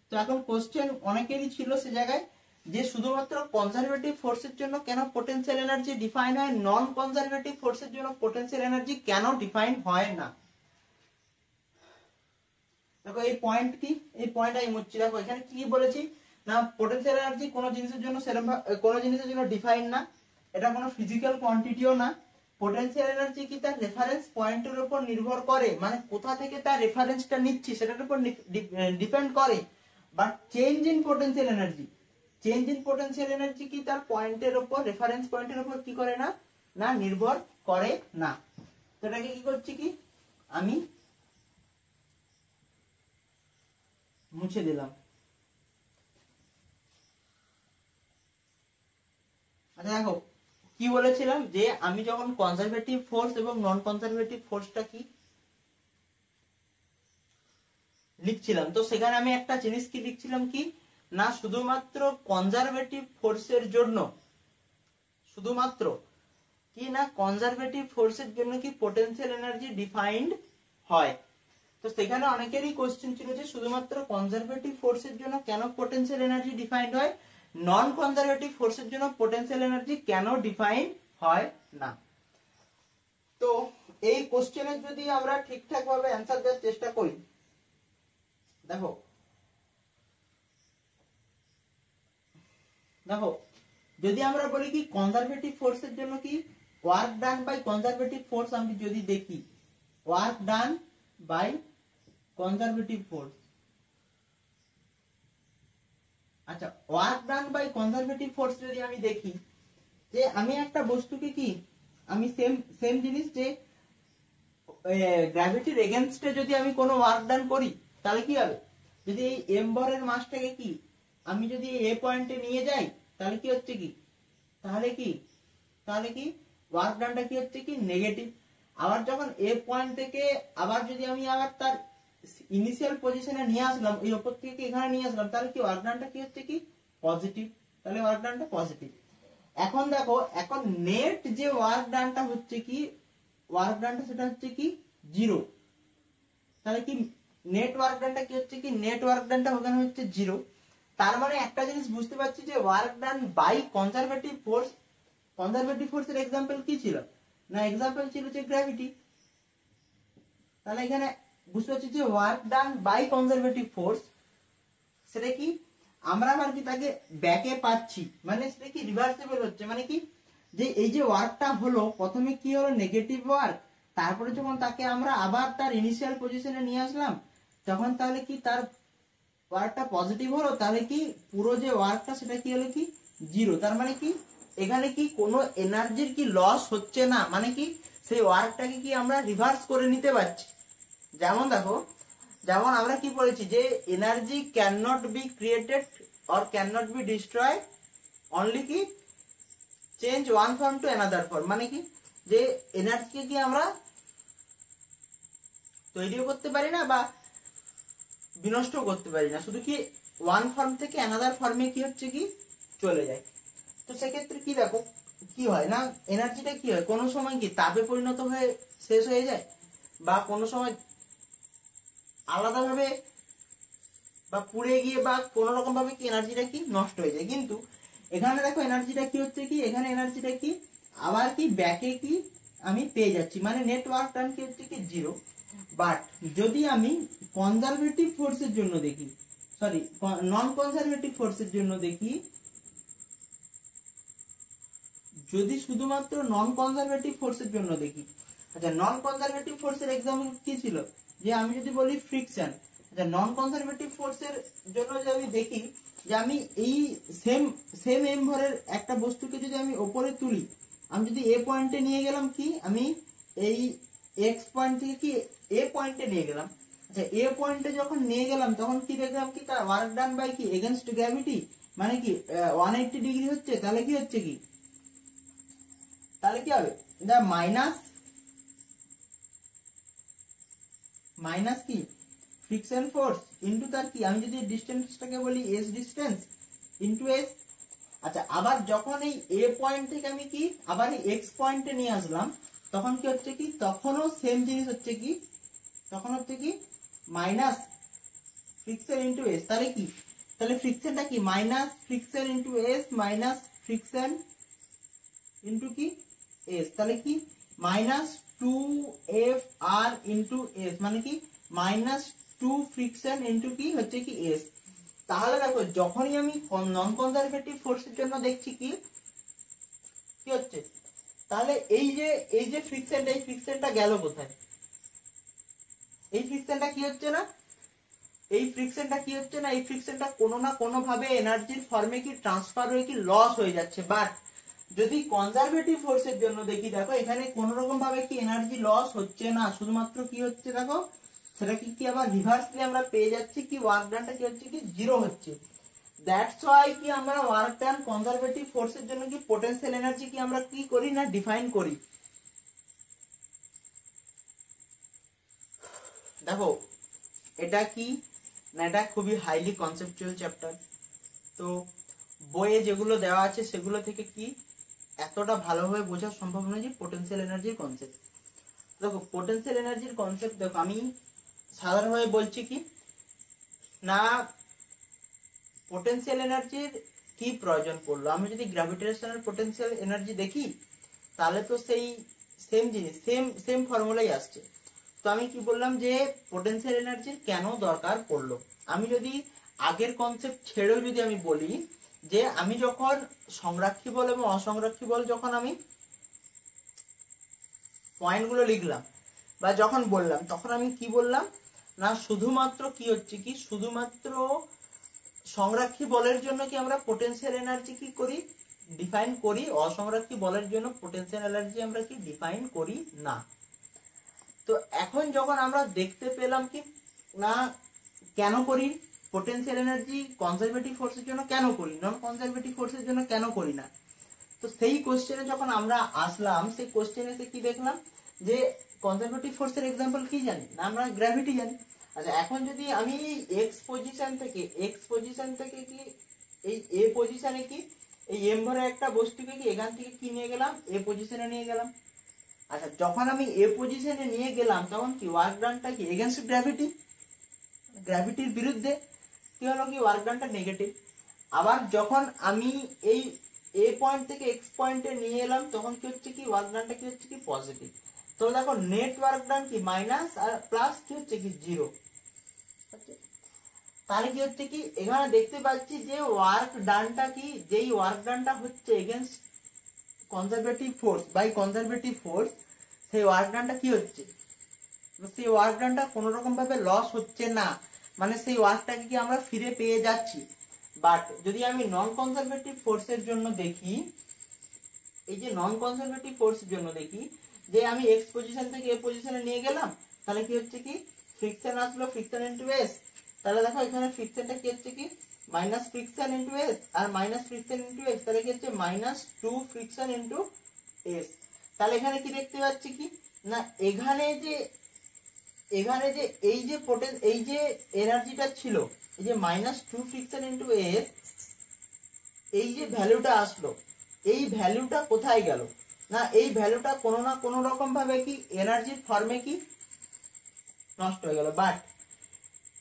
তো এখন কোশ্চেন অনেকেরই ছিল সে জায়গায় যে শুধুমাত্র কনজারভেটিভ ফোর্সের জন্য কেন পোটেনশিয়াল এনার্জি ডিফাইন হয়, নন কনজারভেটিভ ফোর্সের জন্য পোটেনশিয়াল এনার্জি কেন ডিফাইন হয় না। দেখো এই পয়েন্ট কি, এই পয়েন্ট আমি মুচ্ছি। দেখো এখানে কি বলেছি না পোটেনশিয়াল এনার্জি কোনো জিনিসের জন্য ডিফাইন না, এটা কোনো ফিজিক্যাল কোয়ান্টিটিও না। পোটেনশিয়াল এনার্জি কি তার রেফারেন্স পয়েন্টের উপর নির্ভর করে, মানে কোথা থেকে তার রেফারেন্সটা নিচ্ছি সেটার উপর ডিপেন্ড করে। But change in potential energy কি তার পয়েন্টের উপর, রেফারেন্স পয়েন্টের উপর কি করে না, না নির্ভর করে না। তো এটাকে কি করছি কি আমি মুছে দিলাম। আচ্ছা দেখো কি বলেছিলাম যে আমি যখন কনজারভেটিভ ফোর্স এবং নন কনজারভেটিভ ফোর্সটা কি লিখছিলাম, তো সেখানে আমি একটা জিনিস কি লিখছিলাম কি না শুধুমাত্র কনজারভেটিভ ফোর্সের জন্য কি পোটেনশিয়াল এনার্জি ডিফাইন্ড হয়। তো সেখানে অনেকেরই কোশ্চেন ছিল যে শুধুমাত্র কনজারভেটিভ ফোর্সের জন্য কেন পোটেনশিয়াল এনার্জি ডিফাইন্ড হয়, নন কনজারভেটিভ ফোর্সের জন্য পোটেনশিয়াল এনার্জি কেন ডিফাইন হয় না। তো এই কোশ্চেনের যদি আমরা ঠিকঠাক ভাবে অ্যান্সার দেওয়ার চেষ্টা করি, দেখো যদি আমরা বলি কি কনজারভেটিভ ফোর্সের জন্য কি work done by conservative force, আমি যদি দেখি work done by conservative force, আচ্ছা work done by conservative force যদি আমি দেখি যে আমি একটা বস্তুকে কি আমি সেম জিনিস যে গ্র্যাভিটির এগেইনস্টে যদি আমি কোনো ওয়ার্ক ডান করি তাহলে কি হবে, যদি এই এম ভরের মাসটাকে কি আমি যদি এ পয়েন্টে নিয়ে যাই তাহলে কি হচ্ছে কি তাহলে কি ওয়ার্ক ডানটা কি হচ্ছে কি নেগেটিভ। আবার যখন এ পয়েন্ট থেকে আবার যদি আমি আবার তার ইনিশিয়াল পজিশনে নিয়ে আসলাম, এই উপর থেকে এখানে নিয়ে আসলাম, তাহলে কি ওয়ার্ক ডানটা কি হচ্ছে কি পজিটিভ, তাহলে ওয়ার্ক ডানটা পজিটিভ। এখন দেখো এখন নেট যে ওয়ার্ক ডানটা হচ্ছে কি সেটা হচ্ছে কি 0, তাহলে কি নেট ওয়ার্ক ডানটা কি হচ্ছে কি ওখানে হচ্ছে 0। তার মানে একটা জিনিস বুঝতে পারছি যে ওয়ার্ক ডান বাই কনজারভেটিভ ফোর্সের এক্সাম্পল কি ছিল না, এক্সাম্পল ছিল যে গ্র্যাভিটি। তাহলে এখানে বুঝতে পারছি যে work done by conservative force সেটা কি আমরা আবার কি তাকে ব্যাকে পাচ্ছি, মানে সেটা কি রিভার্সিবল হচ্ছে, মানে কি যে এই যে ওয়ার্কটা হলো প্রথমে কি হলো নেগেটিভ ওয়ার্ক, তারপরে যখন তাকে আমরা আবার তার ইনিশিয়াল পজিশনে নিয়ে আসলাম তখন তাহলে কি তার ওয়ার্কটা পজিটিভ হলো, তাহলে কি পুরো যে ওয়ার্কটা সেটা কি হলো কি 0। তার মানে কি এখানে কি কোনো এনার্জির কি লস হচ্ছে না, মানে কি সেই ওয়ার্কটাকে কি আমরা রিভার্স করে নিতে পারছি। যেমন দেখো যেমন আমরা কি বলেছি যে energy can not be created or can not be destroy only কি change one form to another form, মানে কি যে এনার্জিকে কি আমরা তৈরিও করতে পারি না বা বিনষ্ট করতে পারি না, শুধু কি ওয়ান ফর্ম থেকে অ্যানাদার ফর্মে কি হচ্ছে কি চলে যায়। তো সেক্ষেত্রে কি দেখো কি হয় না, এনার্জিটা কি হয় কোনো সময় কি তাপে পরিণত হয়ে শেষ হয়ে যায়, বা কোনো সময় আলাদাভাবে বা পুড়ে গিয়ে বা কোন রকম ভাবে কি এনার্জিটা কি নষ্ট হয়ে যায়। কিন্তু এখানে দেখো এনার্জিটা কি হচ্ছে কি, এখানে এনার্জিটা কি আবার কি ব্যাকে কি আমি পেয়ে যাচ্ছি, মানে নেটওয়ার্ক টার্ম কি হচ্ছে কি জিরো। বাট যদি আমি কনজারভেটিভ ফোর্সের জন্য দেখি, সরি নন কনজারভেটিভ ফোর্সের জন্য দেখি, যদি শুধুমাত্র নন কনজারভেটিভ ফোর্সের জন্য দেখি, আচ্ছা নন কনজারভেটিভ ফোর্সের এক্সাম্পল কি ছিল, যে আমি যদি বলি ফ্রিকশন, আচ্ছা নন কনজারভেটিভ ফোর্সের জন্য যদি আমি দেখি যে আমি এই সেম এম ভরের একটা বস্তুকে যদি আমি উপরে তুলি, আমি যদি এ পয়েন্টে নিয়ে গেলাম কি, আমি এই এক্স পয়েন্ট থেকে কি এ পয়েন্টে নিয়ে গেলাম, আচ্ছা এ পয়েন্টে যখন নিয়ে গেলাম তখন কি দেখলাম কি তার ওয়ার্ক ডান বাই কি এগেনস্ট গ্র্যাভিটি, মানে কি 180 ডিগ্রি হচ্ছে, তাহলে কি হচ্ছে কি, তাহলে কি হবে মাইনাস কি ফ্রিকশন ফোর্স ইনটু তার কি, আমি যদি ডিসটেন্সটাকে বলি এস ডিসটেন্স ইনটু এস। আচ্ছা আবার যখন এই এ পয়েন্ট থেকে আমি কি আবার এই এক্স পয়েন্টে নিয়ে আসলাম, তখন কি হচ্ছে কি, তখনও সেম জিনিস হচ্ছে কি, তখন হচ্ছে কি মাইনাস ফ্রিকশন ইনটু এস। তাহলে কি, তাহলে ফ্রিকশনটা কি minus friction into S minus friction into কি এস, তাহলে কি মাইনাস 2F_r ইনটু এস, মানে কি মাইনাস 2 ফ্রিকশন ইনটু কি হচ্ছে কি এস। তাহলে দেখো যখনই আমি নন কনজারভেটিভ ফোর্সের জন্য দেখছি কি কি হচ্ছে, তাহলে এই যে ফ্রিকশনটা, এই ফ্রিকশনটা গেল কোথায়, এই ফ্রিকশনটা কি হচ্ছে না, এই ফ্রিকশনটা কি হচ্ছে না, এই ফ্রিকশনটা কোনো না কোনো ভাবে এনার্জির ফর্মে কি ট্রান্সফার হয়ে কি লস হয়ে যাচ্ছে। বাট যদি কনজারভেটিভ ফোর্সের জন্য দেখি, দেখো এখানে কোন রকম ভাবে কি এনার্জি লস হচ্ছে না, শুধুমাত্র কি হচ্ছে দেখো সেটা কি আবার রিভার্সলি আমরা পেয়ে যাচ্ছি কি ওয়ার্ক ডানটা কি হচ্ছে কি জিরো হচ্ছে। দ্যাটস ওয়াই কি আমরা ওয়ার্ক ডান কনজারভেটিভ ফোর্সের জন্য কি পোটেনশিয়াল এনার্জি কি আমরা কি করি না ডিফাইন করি। দেখো এটা কি না, এটা খুবই হাইলি কনসেপচুয়াল চ্যাপ্টার, তো বইয়ে যেগুলো দেওয়া আছে সেগুলো থেকে কি এতটা ভালোভাবে বোঝা সম্ভব নয় যে পোটেনশিয়াল এনার্জির কনসেপ্ট। দেখো পোটেনশিয়াল এনার্জির কনসেপ্ট দেখো আমি সাধারণভাবে বলছি কি না, পোটেনশিয়াল এনার্জির কি প্রয়োজন পড়লো, আমি যদি গ্র্যাভিটেশনাল পোটেনশিয়াল এনার্জি দেখি তাহলে তো সেই সেম জিনিস সেম ফর্মুলাই আসছে। তো আমি কি বললাম যে পোটেনশিয়াল এনার্জির কেন দরকার পড়লো, আমি যদি আগের কনসেপ্ট ছেড়েও যদি আমি বলি যে আমি যখন সংরক্ষী বল এবং অসংরক্ষী বল যখন আমি পয়েন্টগুলো লিখলাম বা যখন বললাম, তখন আমি কি বললাম না শুধুমাত্র কি হচ্ছে কি শুধুমাত্র সংরক্ষী বলের জন্য কি আমরা পোটেনশিয়াল এনার্জি কি করি ডিফাইন করি, অসংরক্ষী বলের জন্য পোটেনশিয়াল এনার্জি আমরা কি ডিফাইন করি না। তো এখন যখন আমরা দেখতে পেলাম কি না কেন করি পোটেনশিয়াল এনার্জি কনজারভেটিভ ফোর্সের জন্য কেন করি, নন কনজারভেটিভ ফোর্সের জন্য কেন করি না, তো সেই কোশ্চেনে যখন আমরা আসলাম সেই কোশ্চেনে কি দেখলাম যে কনজারভেটিভ ফোর্সের এক্সাম্পল কি জানি না, আমরা গ্র্যাভিটি জানি। আচ্ছা এখন যদি আমি এক্স পজিশন থেকে কি এই এ পজিশনে কি এই এম ভরের একটা বস্তুকে কি এখান থেকে কি নিয়ে গেলাম এ পজিশনে নিয়ে গেলাম। আচ্ছা যখন আমি এ পজিশনে নিয়ে গেলাম তখন কি ওয়ার্ক ডানটা কি এগেনস্ট গ্র্যাভিটি, গ্র্যাভিটির বিরুদ্ধে কি হলো কি ওয়ার্ক ডানটা নেগেটিভ। আবার যখন আমি এই এ পয়েন্ট থেকে এক্স পয়েন্টে নিয়ে এলাম তখন কি হচ্ছে কি ওয়ার্ক ডানটা কি হচ্ছে কি পজিটিভ। তো দেখো নেট ওয়ার্ক ডান কি মাইনাস আর প্লাস কি হচ্ছে কি জিরো। তাহলে কি হচ্ছে কি এখানে দেখতে পাচ্ছি যে ওয়ার্ক ডানটা কি যেই ওয়ার্ক ডানটা হচ্ছে against conservative force by conservative force, সেই ওয়ার্ক ডানটা কি হচ্ছে, সেই ওয়ার্ক ডানটা কোনো রকম ভাবে লস হচ্ছে না, মানে সেই ওয়ার্কটাকে কি আমরা ফিরে পেয়ে যাচ্ছি। বাট যদি আমি নন কনজারভেটিভ ফোর্সের জন্য দেখি, এই যে নন কনজারভেটিভ ফোর্সের জন্য দেখি যে আমি এক্স পজিশন থেকে এ পজিশনে নিয়ে গেলাম, তাহলে কি হচ্ছে কি ফ্রিকশন আসলো ফ্রিকশন ইনটু এস, তাহলে দেখো এখানে ফ্রিকশনটা কি হচ্ছে কি মাইনাস ফ্রিকশন ইন্টু এস আর মাইনাস ফ্রিকশন ইন্টু এস, তাহলে কি হচ্ছে মাইনাস 2 ফ্রিকশন ইন্টু এস। তাহলে এখানে কি দেখতে পাচ্ছি কি না, এখানে যে এই যে এনার্জিটা ছিল, এই যে মাইনাস 2 ফ্রিকশন ইন্টু এস, এই যে ভ্যালুটা আসলো, এই ভ্যালুটা কোথায় গেল না, এই ভ্যালুটা কোনো না কোনো রকম ভাবে কি এনার্জির ফর্মে কি নষ্ট হয়ে গেল। বাট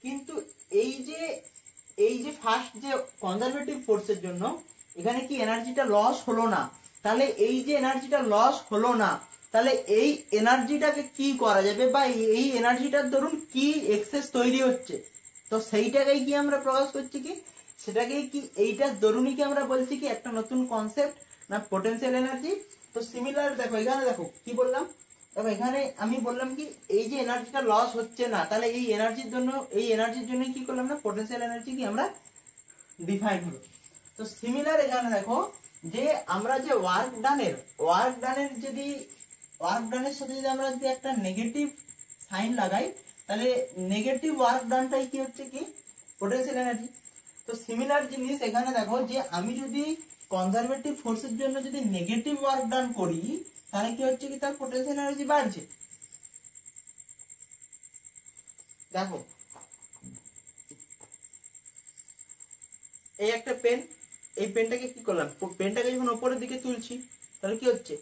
কিন্তু এই যে ফার্স্ট যে কনজারভেটিভ ফোর্সের জন্য এখানে কি এনার্জিটা লস হলো না। তাহলে এই যে এনার্জিটা লস হলো না, তাহলে এই এনার্জিটাকে কি করা যাবে, বা এই এনার্জিটার ধরুন কি এক্সেস তৈরি হচ্ছে, তো সেইটাকেই কি আমরা প্রকাশ করছি কি, সেটাকেই কি এইটার দরুনই কি আমরা বলছি কি একটা নতুন কনসেপ্ট না পটেনশিয়াল এনার্জি। তো সিমিলার দেখো এখানে দেখো কি বললাম, দেখো এখানে আমি বললাম কি এই যে এনার্জিটা লস হচ্ছে না, তাহলে এই এনার্জির জন্য কি করলাম না পটেনশিয়াল এনার্জি কি আমরা ডিফাইন হলো। তো সিমিলার এখানে দেখো যে আমরা যে ওয়ার্ক ডানের সাথে যদি আমরা যদি একটা নেগেটিভ সাইন লাগাই, তাহলে নেগেটিভ ওয়ার্ক ডানটাই কি হচ্ছে কি পোটেনশিয়াল এনার্জি। তো সিমিলার জিনিস এখানে দেখো যে আমি যদি কনজারভেটিভ ফোর্সের জন্য যদি নেগেটিভ ওয়ার্ক ডান করি, তাহলে কি হচ্ছে কি তার পোটেনশিয়াল এনার্জি বাড়ছে। দেখো এই একটা পেন, এই পেনটাকে কি করলাম, পেনটাকে যখন উপরের দিকে তুলছি, তাহলে কি হচ্ছে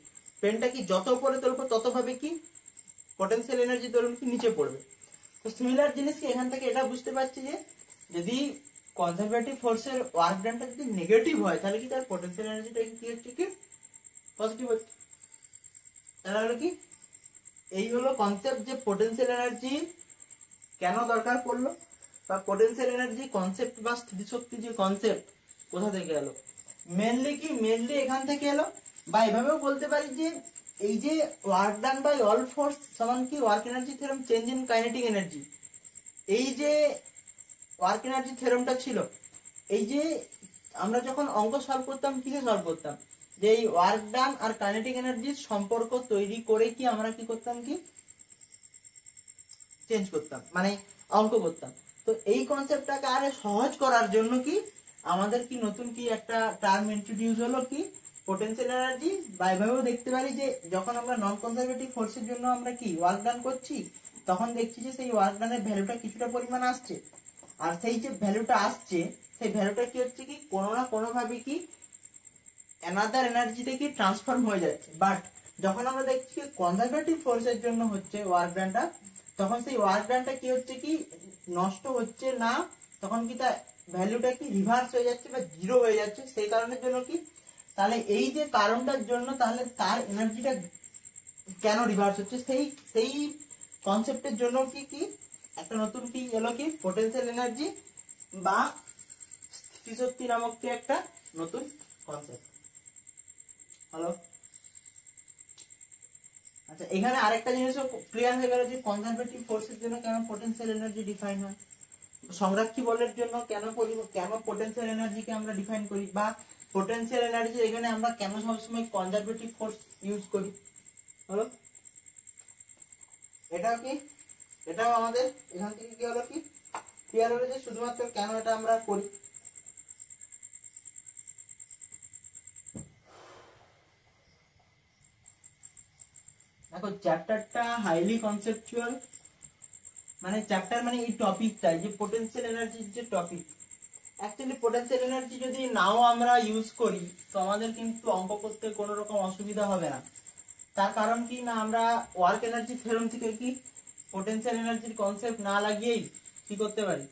পেনটা কি যত উপরে তুলবো তত ভাবে কি পটেনশিয়াল এনার্জি ধরুন কি নিচে পড়বে। তো সিমিলার জিনিস কি এখান থেকে এটা বুঝতে পারছি যে যদি কনজারভেটিভ ফোর্সের ওয়ার্ক ডানটা যদি নেগেটিভ হয়, তাহলে কি তার পটেনশিয়াল এনার্জিটা কি হচ্ছে কি পজিটিভ হচ্ছে। তাহলে হলো কি এই হলো কনসেপ্ট যে পটেনশিয়াল এনার্জি কেন দরকার পড়লো, বা পটেনশিয়াল এনার্জি কনসেপ্ট বা স্থিতিশক্তি যে কনসেপ্ট কোথা থেকে এলো, মেনলি এখান থেকে এলো। বা এভাবেও বলতে পারি যে এই যে work done by all force সমান কি work energy theorem change in kinetic energy, এই যে ওয়ার্ক এনার্জি থিওরেমটা ছিল, এই যে আমরা যখন অঙ্ক সলভ করতাম কিসে সলভ করতাম, যে এই ওয়ার্ক ডান আর কাইনেটিক এনার্জির সম্পর্ক তৈরি করে কি আমরা কি করতাম কি চেঞ্জ করতাম, মানে অঙ্ক করতাম। তো এই কনসেপ্টটাকে আরে সহজ করার জন্য কি আমাদের কি নতুন কি একটা টার্ম ইন্ট্রোডিউস হলো কি পোটেনশিয়াল এনার্জি। বা এভাবেও দেখতে পারি যে যখন আমরা নন কনজারভেটিভ ফোর্সের জন্য আমরা কি ওয়ার্ক ডান করছি, তখন দেখছি যে সেই ওয়ার্ক ডানের ভ্যালুটা কিছুটা পরিমাণ আসছে, আর সেই যে ভ্যালুটা আসছে সেই ভ্যালুটা কি হচ্ছে কি কোনো না কোনো ভাবে কি অ্যানাদার এনার্জিতে কি ট্রান্সফর্ম হয়ে যাচ্ছে। বাট যখন আমরা দেখছি কনজারভেটিভ ফোর্সের জন্য হচ্ছে ওয়ার্ক ডানটা, তখন সেই ওয়ার্ক ডানটা কি হচ্ছে কি নষ্ট হচ্ছে না, তখন কি তার ভ্যালুটা কি রিভার্স হয়ে যাচ্ছে বা জিরো হয়ে যাচ্ছে। সেই কারণের জন্য কি, তাহলে এই যে কারণটার জন্য তাহলে তার এনার্জিটা কেন রিভার্স হচ্ছে, সেই কনসেপ্টের জন্য কি কি একটা নতুন কি এলো কি পোটেনশিয়াল এনার্জি বা স্থিতিশক্তি নামক কি একটা নতুন কনসেপ্ট হলো। আচ্ছা এখানে আরেকটা জিনিসও ক্লিয়ার হয়ে গেল যে কনজারভেটিভ ফোর্সের জন্য কেন পোটেনশিয়াল এনার্জি ডিফাইন হয়, সংরক্ষী বলের জন্য কেন পোটেনশিয়াল এনার্জিকে আমরা ডিফাইন করি, বা পোটেনশিয়াল এনার্জি এখানে আমরা কেন সবসময় কনজারভেটিভ ফোর্স ইউজ করি হলো। এটাও আমাদের এখান থেকে কি হলো কি ক্লিয়ার হলো যে শুধুমাত্র কেন এটা আমরা করি। দেখো চ্যাপ্টারটা হাইলি কনসেপচুয়াল, মানে চ্যাপ্টার মানে এই টপিকটা যে পোটেনশিয়াল এনার্জির যে টপিক, অ্যাকচুয়ালি পোটেনশিয়াল এনার্জি যদি নাও আমরা ইউজ করি তো আমাদের কিন্তু অঙ্ক করতে কোনো রকম অসুবিধা হবে না। তার কারণ কি না আমরা ওয়ার্ক এনার্জি থিওরেম থেকে কি পোটেনশিয়াল এনার্জির কনসেপ্ট না লাগিয়েই কি করতে পারি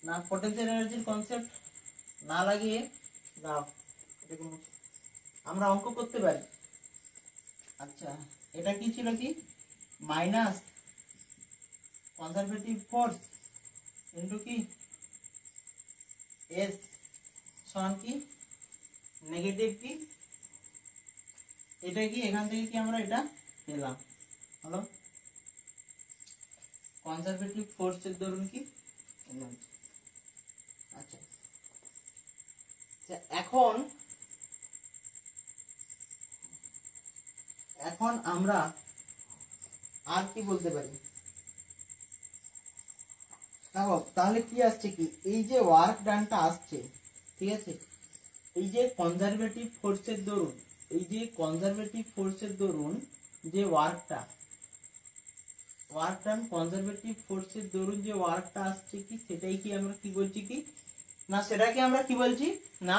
না, পোটেনশিয়াল এনার্জির কনসেপ্ট না লাগিয়ে দাও আমরা অঙ্ক করতে পারি। আচ্ছা এটা কি ছিল কি মাইনাস কনজারভেটিভ ফোর্স ইনটু কি এস সমান কি নেগেটিভ কি, এটা কি এখান থেকে কি আমরা এটা পেলাম হলো কনজারভেটিভ ফোর্সের ধরুন কি এনার্জি। আচ্ছা এখন আমরা আর কি বলতে পারি, দেখো তাহলে কি আসছে কি, এই যে ওয়ার্ক ডানটা আসছে, ঠিক আছে, এই যে কনজারভেটিভ ফোর্সের দরুন, এই যে কনজারভেটিভ ফোর্সের দরুন যে ওয়ার্কটা, ওয়ার্ক ডান কনজারভেটিভ ফোর্সের দরুন যে ওয়ার্কটা আসছে কি, সেটাই কি আমরা কি বলছি কি না, সেটাকে আমরা কি বলছি না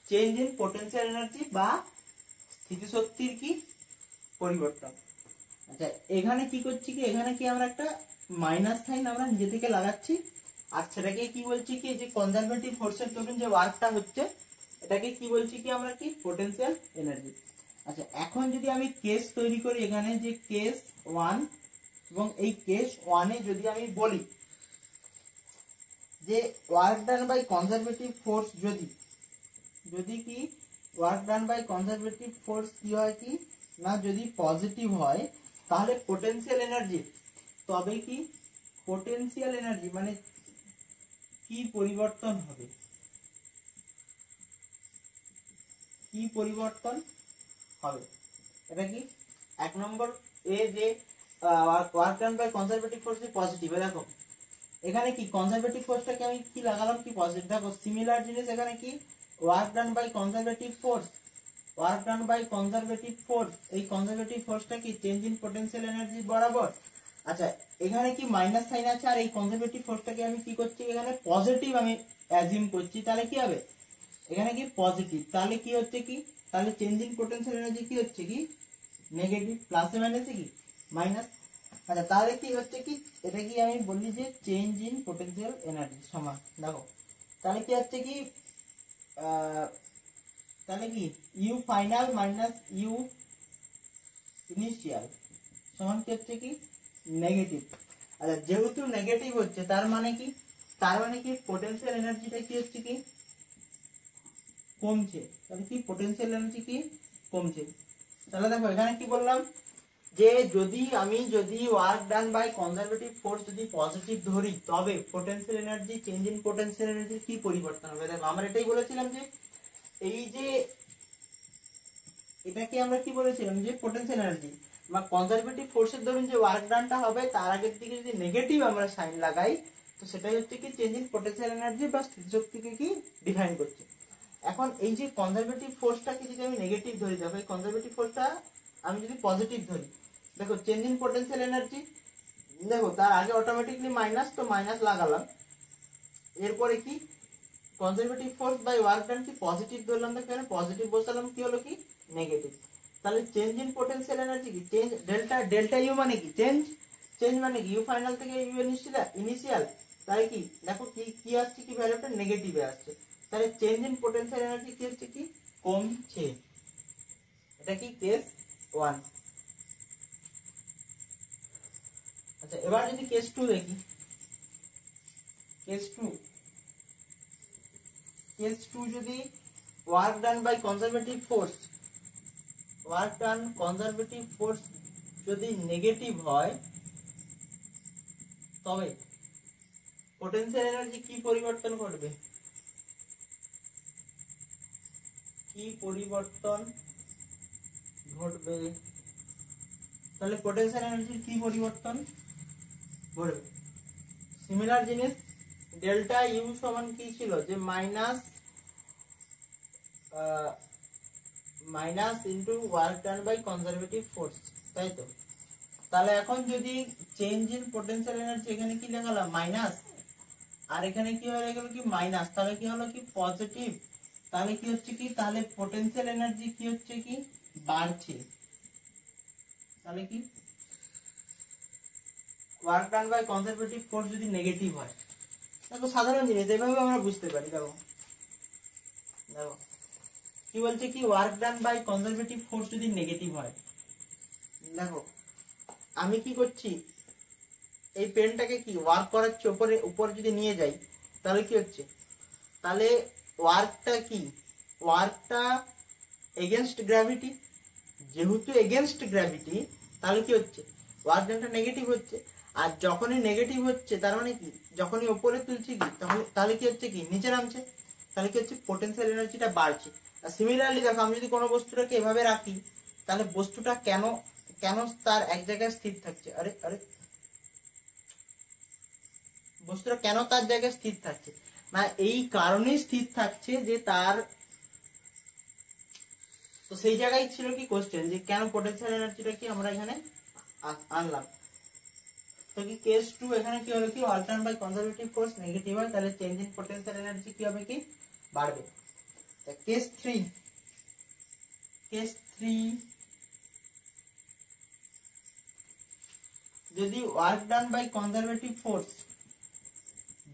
চেঞ্জ ইন পোটেনশিয়াল এনার্জি বা স্থিতিশক্তির কি পরিবর্তন। আচ্ছা এখানে কি করছি কি, এখানে কি আমরা একটা মাইনাস সাইন আমরা নিজে থেকে লাগাচ্ছি, আর সেটাকে কি বলছি কি, যে কনজারভেটিভ ফোর্সের দরুন যে ওয়ার্কটা হচ্ছে এটাকে কি বলছি কি আমরা কি পোটেনশিয়াল এনার্জি। আচ্ছা এখন যদি আমি কেস তৈরি করি এখানে, যে কেস 1 এবং এই কেস 1 এ যদি আমি বলি যে work done by conservative force যদি কি work done by conservative force কি হয় কি না, যদি পজিটিভ হয় তাহলে পোটেনশিয়াল এনার্জি, তবে কি পোটেনশিয়াল এনার্জি মানে কি পরিবর্তন হবে, কি পরিবর্তন হবে, এটা কি 1 নম্বর এ যে work done by conservative force positive. দেখো এখানে কি কনজারভেটিভ ফোর্সটাকে আমি কি লাগালাম কি পজিটিভ। দেখো সিমিলার জিনিস এখানে কি work done by conservative force, work done by conservative force, এই কনজারভেটিভ ফোর্সটা কি চেঞ্জ ইন পোটেনশিয়াল এনার্জি বরাবর। আচ্ছা এখানে কি মাইনাস সাইন আছে, আর এই কনজারভেটিভ ফোর্সটাকে আমি কি করছি এখানে পজিটিভ আমি অ্যাজিউম করছি, তাহলে কি হবে এখানে কি পজিটিভ, তাহলে কি হচ্ছে কি, তাহলে চেঞ্জ ইন পোটেনশিয়াল এনার্জি কি হচ্ছে কি নেগেটিভ, প্লাসে মাইনাসে কি মাইনাস। আচ্ছা তাহলে কি হচ্ছে কি, এটা কি আমি বললি যে চেঞ্জ ইন পোটেনশিয়াল এনার্জি সমান, দেখো তাহলে কি হচ্ছে কি তাহলে কি u final minus u initial সমান কি হচ্ছে কি নেগেটিভ। আচ্ছা যেহেতু নেগেটিভ হচ্ছে তার মানে কি পোটেনশিয়াল এনার্জিটা কি হচ্ছে কি কমছে, তাহলে কি পোটেনশিয়াল এনার্জি কি কমছে। তাহলে দেখো এখানে কি বললাম যে যদি work done by conservative force যদি পজিটিভ ধরি তবে potential energy change in potential energy কি পরিবর্তন হবে। দেখো আমরা এটাই বলেছিলাম যে এই যে এটাকে আমরা কি বলেছিলাম যে পোটেনশিয়াল এনার্জি বা কনজারভেটিভ ফোর্সের ধরুন যে ওয়ার্ক ডানটা হবে তার আগের দিকে যদি নেগেটিভ আমরা সাইন লাগাই তো সেটাই হচ্ছে কি চেঞ্জ ইন পোটেনশিয়াল এনার্জি বা স্থিতিশক্তিকে কি ডিফাইন করছে। এখন এই যে কনজারভেটিভ ফোর্সটাকে যদি আমি নেগেটিভ ধরি, দেখো এই কনজারভেটিভ ফোর্সটা আমি যদি পজিটিভ ধরি, দেখো চেঞ্জ ইন পোটেনশিয়াল এনার্জি, দেখো তার আগে অটোমেটিকলি মাইনাস, তো মাইনাস লাগালাম, এরপরে কি conservative force by work done কি পজিটিভ ধরলাম, দেখো এখানে পজিটিভ বসালাম, কি হলো কি নেগেটিভ, তাহলে চেঞ্জ ইন পোটেনশিয়াল এনার্জি কি চেঞ্জ ডেল্টা ইউ মানে কি চেঞ্জ মানে কি ইউ ফাইনাল থেকে ইউ ইনিশিয়াল, তাহলে কি দেখো কি আসছে কি ভ্যালুটা নেগেটিভে আসছে, তাহলে চেঞ্জ ইন পোটেনশিয়াল এনার্জি কি হচ্ছে কি কমছে। এটা কি কেস 1। আচ্ছা এবার যদি কেস 2 দেখি, কেস 2 যদি work done by conservative force যদি নেগেটিভ হয় তবে পোটেনশিয়াল এনার্জি কি পরিবর্তন ঘটবে, তাহলে পোটেনশিয়াল এনার্জির কি পরিবর্তন ঘটবে। সিমিলার জিনিস ডেল্টা ইউ সমান কি ছিল যে minus into work done by conservative force, তাই তো। তাহলে এখন যদি চেঞ্জ ইন পোটেনশিয়াল এনার্জি এখানে কি লেখালাম মাইনাস, আর এখানে কি হয়ে গেল কি মাইনাস, তাহলে কি হলো কি পজিটিভ, তাহলে কি হচ্ছে কি তাহলে পোটেনশিয়াল এনার্জি কি হচ্ছে কি বাড়ছে, তাহলে কি work done by conservative force যদি নেগেটিভ হয়, দেখো সাধারণ জিনিস এভাবে আমরা বুঝতে পারি। দেখো কি বলছে কি work done by conservative force যদি নেগেটিভ হয়, দেখো আমি কি করছি এই পেনটাকে কি ওয়ার্ক করাচ্ছি উপরে যদি নিয়ে যাই তাহলে কি হচ্ছে, তাহলে ওয়ার্কটা এগেনস্ট গ্র্যাভিটি, যেহেতু এগেনস্ট গ্র্যাভিটি তাহলে কি হচ্ছে ওয়ার্ক ডানটা নেগেটিভ হচ্ছে, আর যখনই নেগেটিভ হচ্ছে তার মানে কি যখনই উপরে তুলছি কি তাহলে কি হচ্ছে কি নিচে নামছে, তাহলে কি হচ্ছে পোটেনশিয়াল এনার্জিটা বাড়ছে। আর সিমিলারলি দেখো আমি যদি কোনো বস্তুটাকে এভাবে রাখি তাহলে বস্তুটা কেন তার এক জায়গায় স্থির থাকছে, আরে বস্তুটা কেন তার জায়গায় স্থির থাকছে, না এই কারণেই স্থির থাকছে যে তার, তো সেই জায়গায় ছিল কি কোশ্চেন যে কেন পোটেনশিয়াল এনার্জিটা কি আমরা এখানে আনলাম। তো কি কেস 2 এখানে কি হলো কি অল্টারন বাই কনজারভেটিভ ফোর্স নেগেটিভ হয়, তাহলে চেঞ্জ ইন পোটেনশিয়াল এনার্জি কি হবে কি বাড়বে। কেস 3 যদি work done by conservative force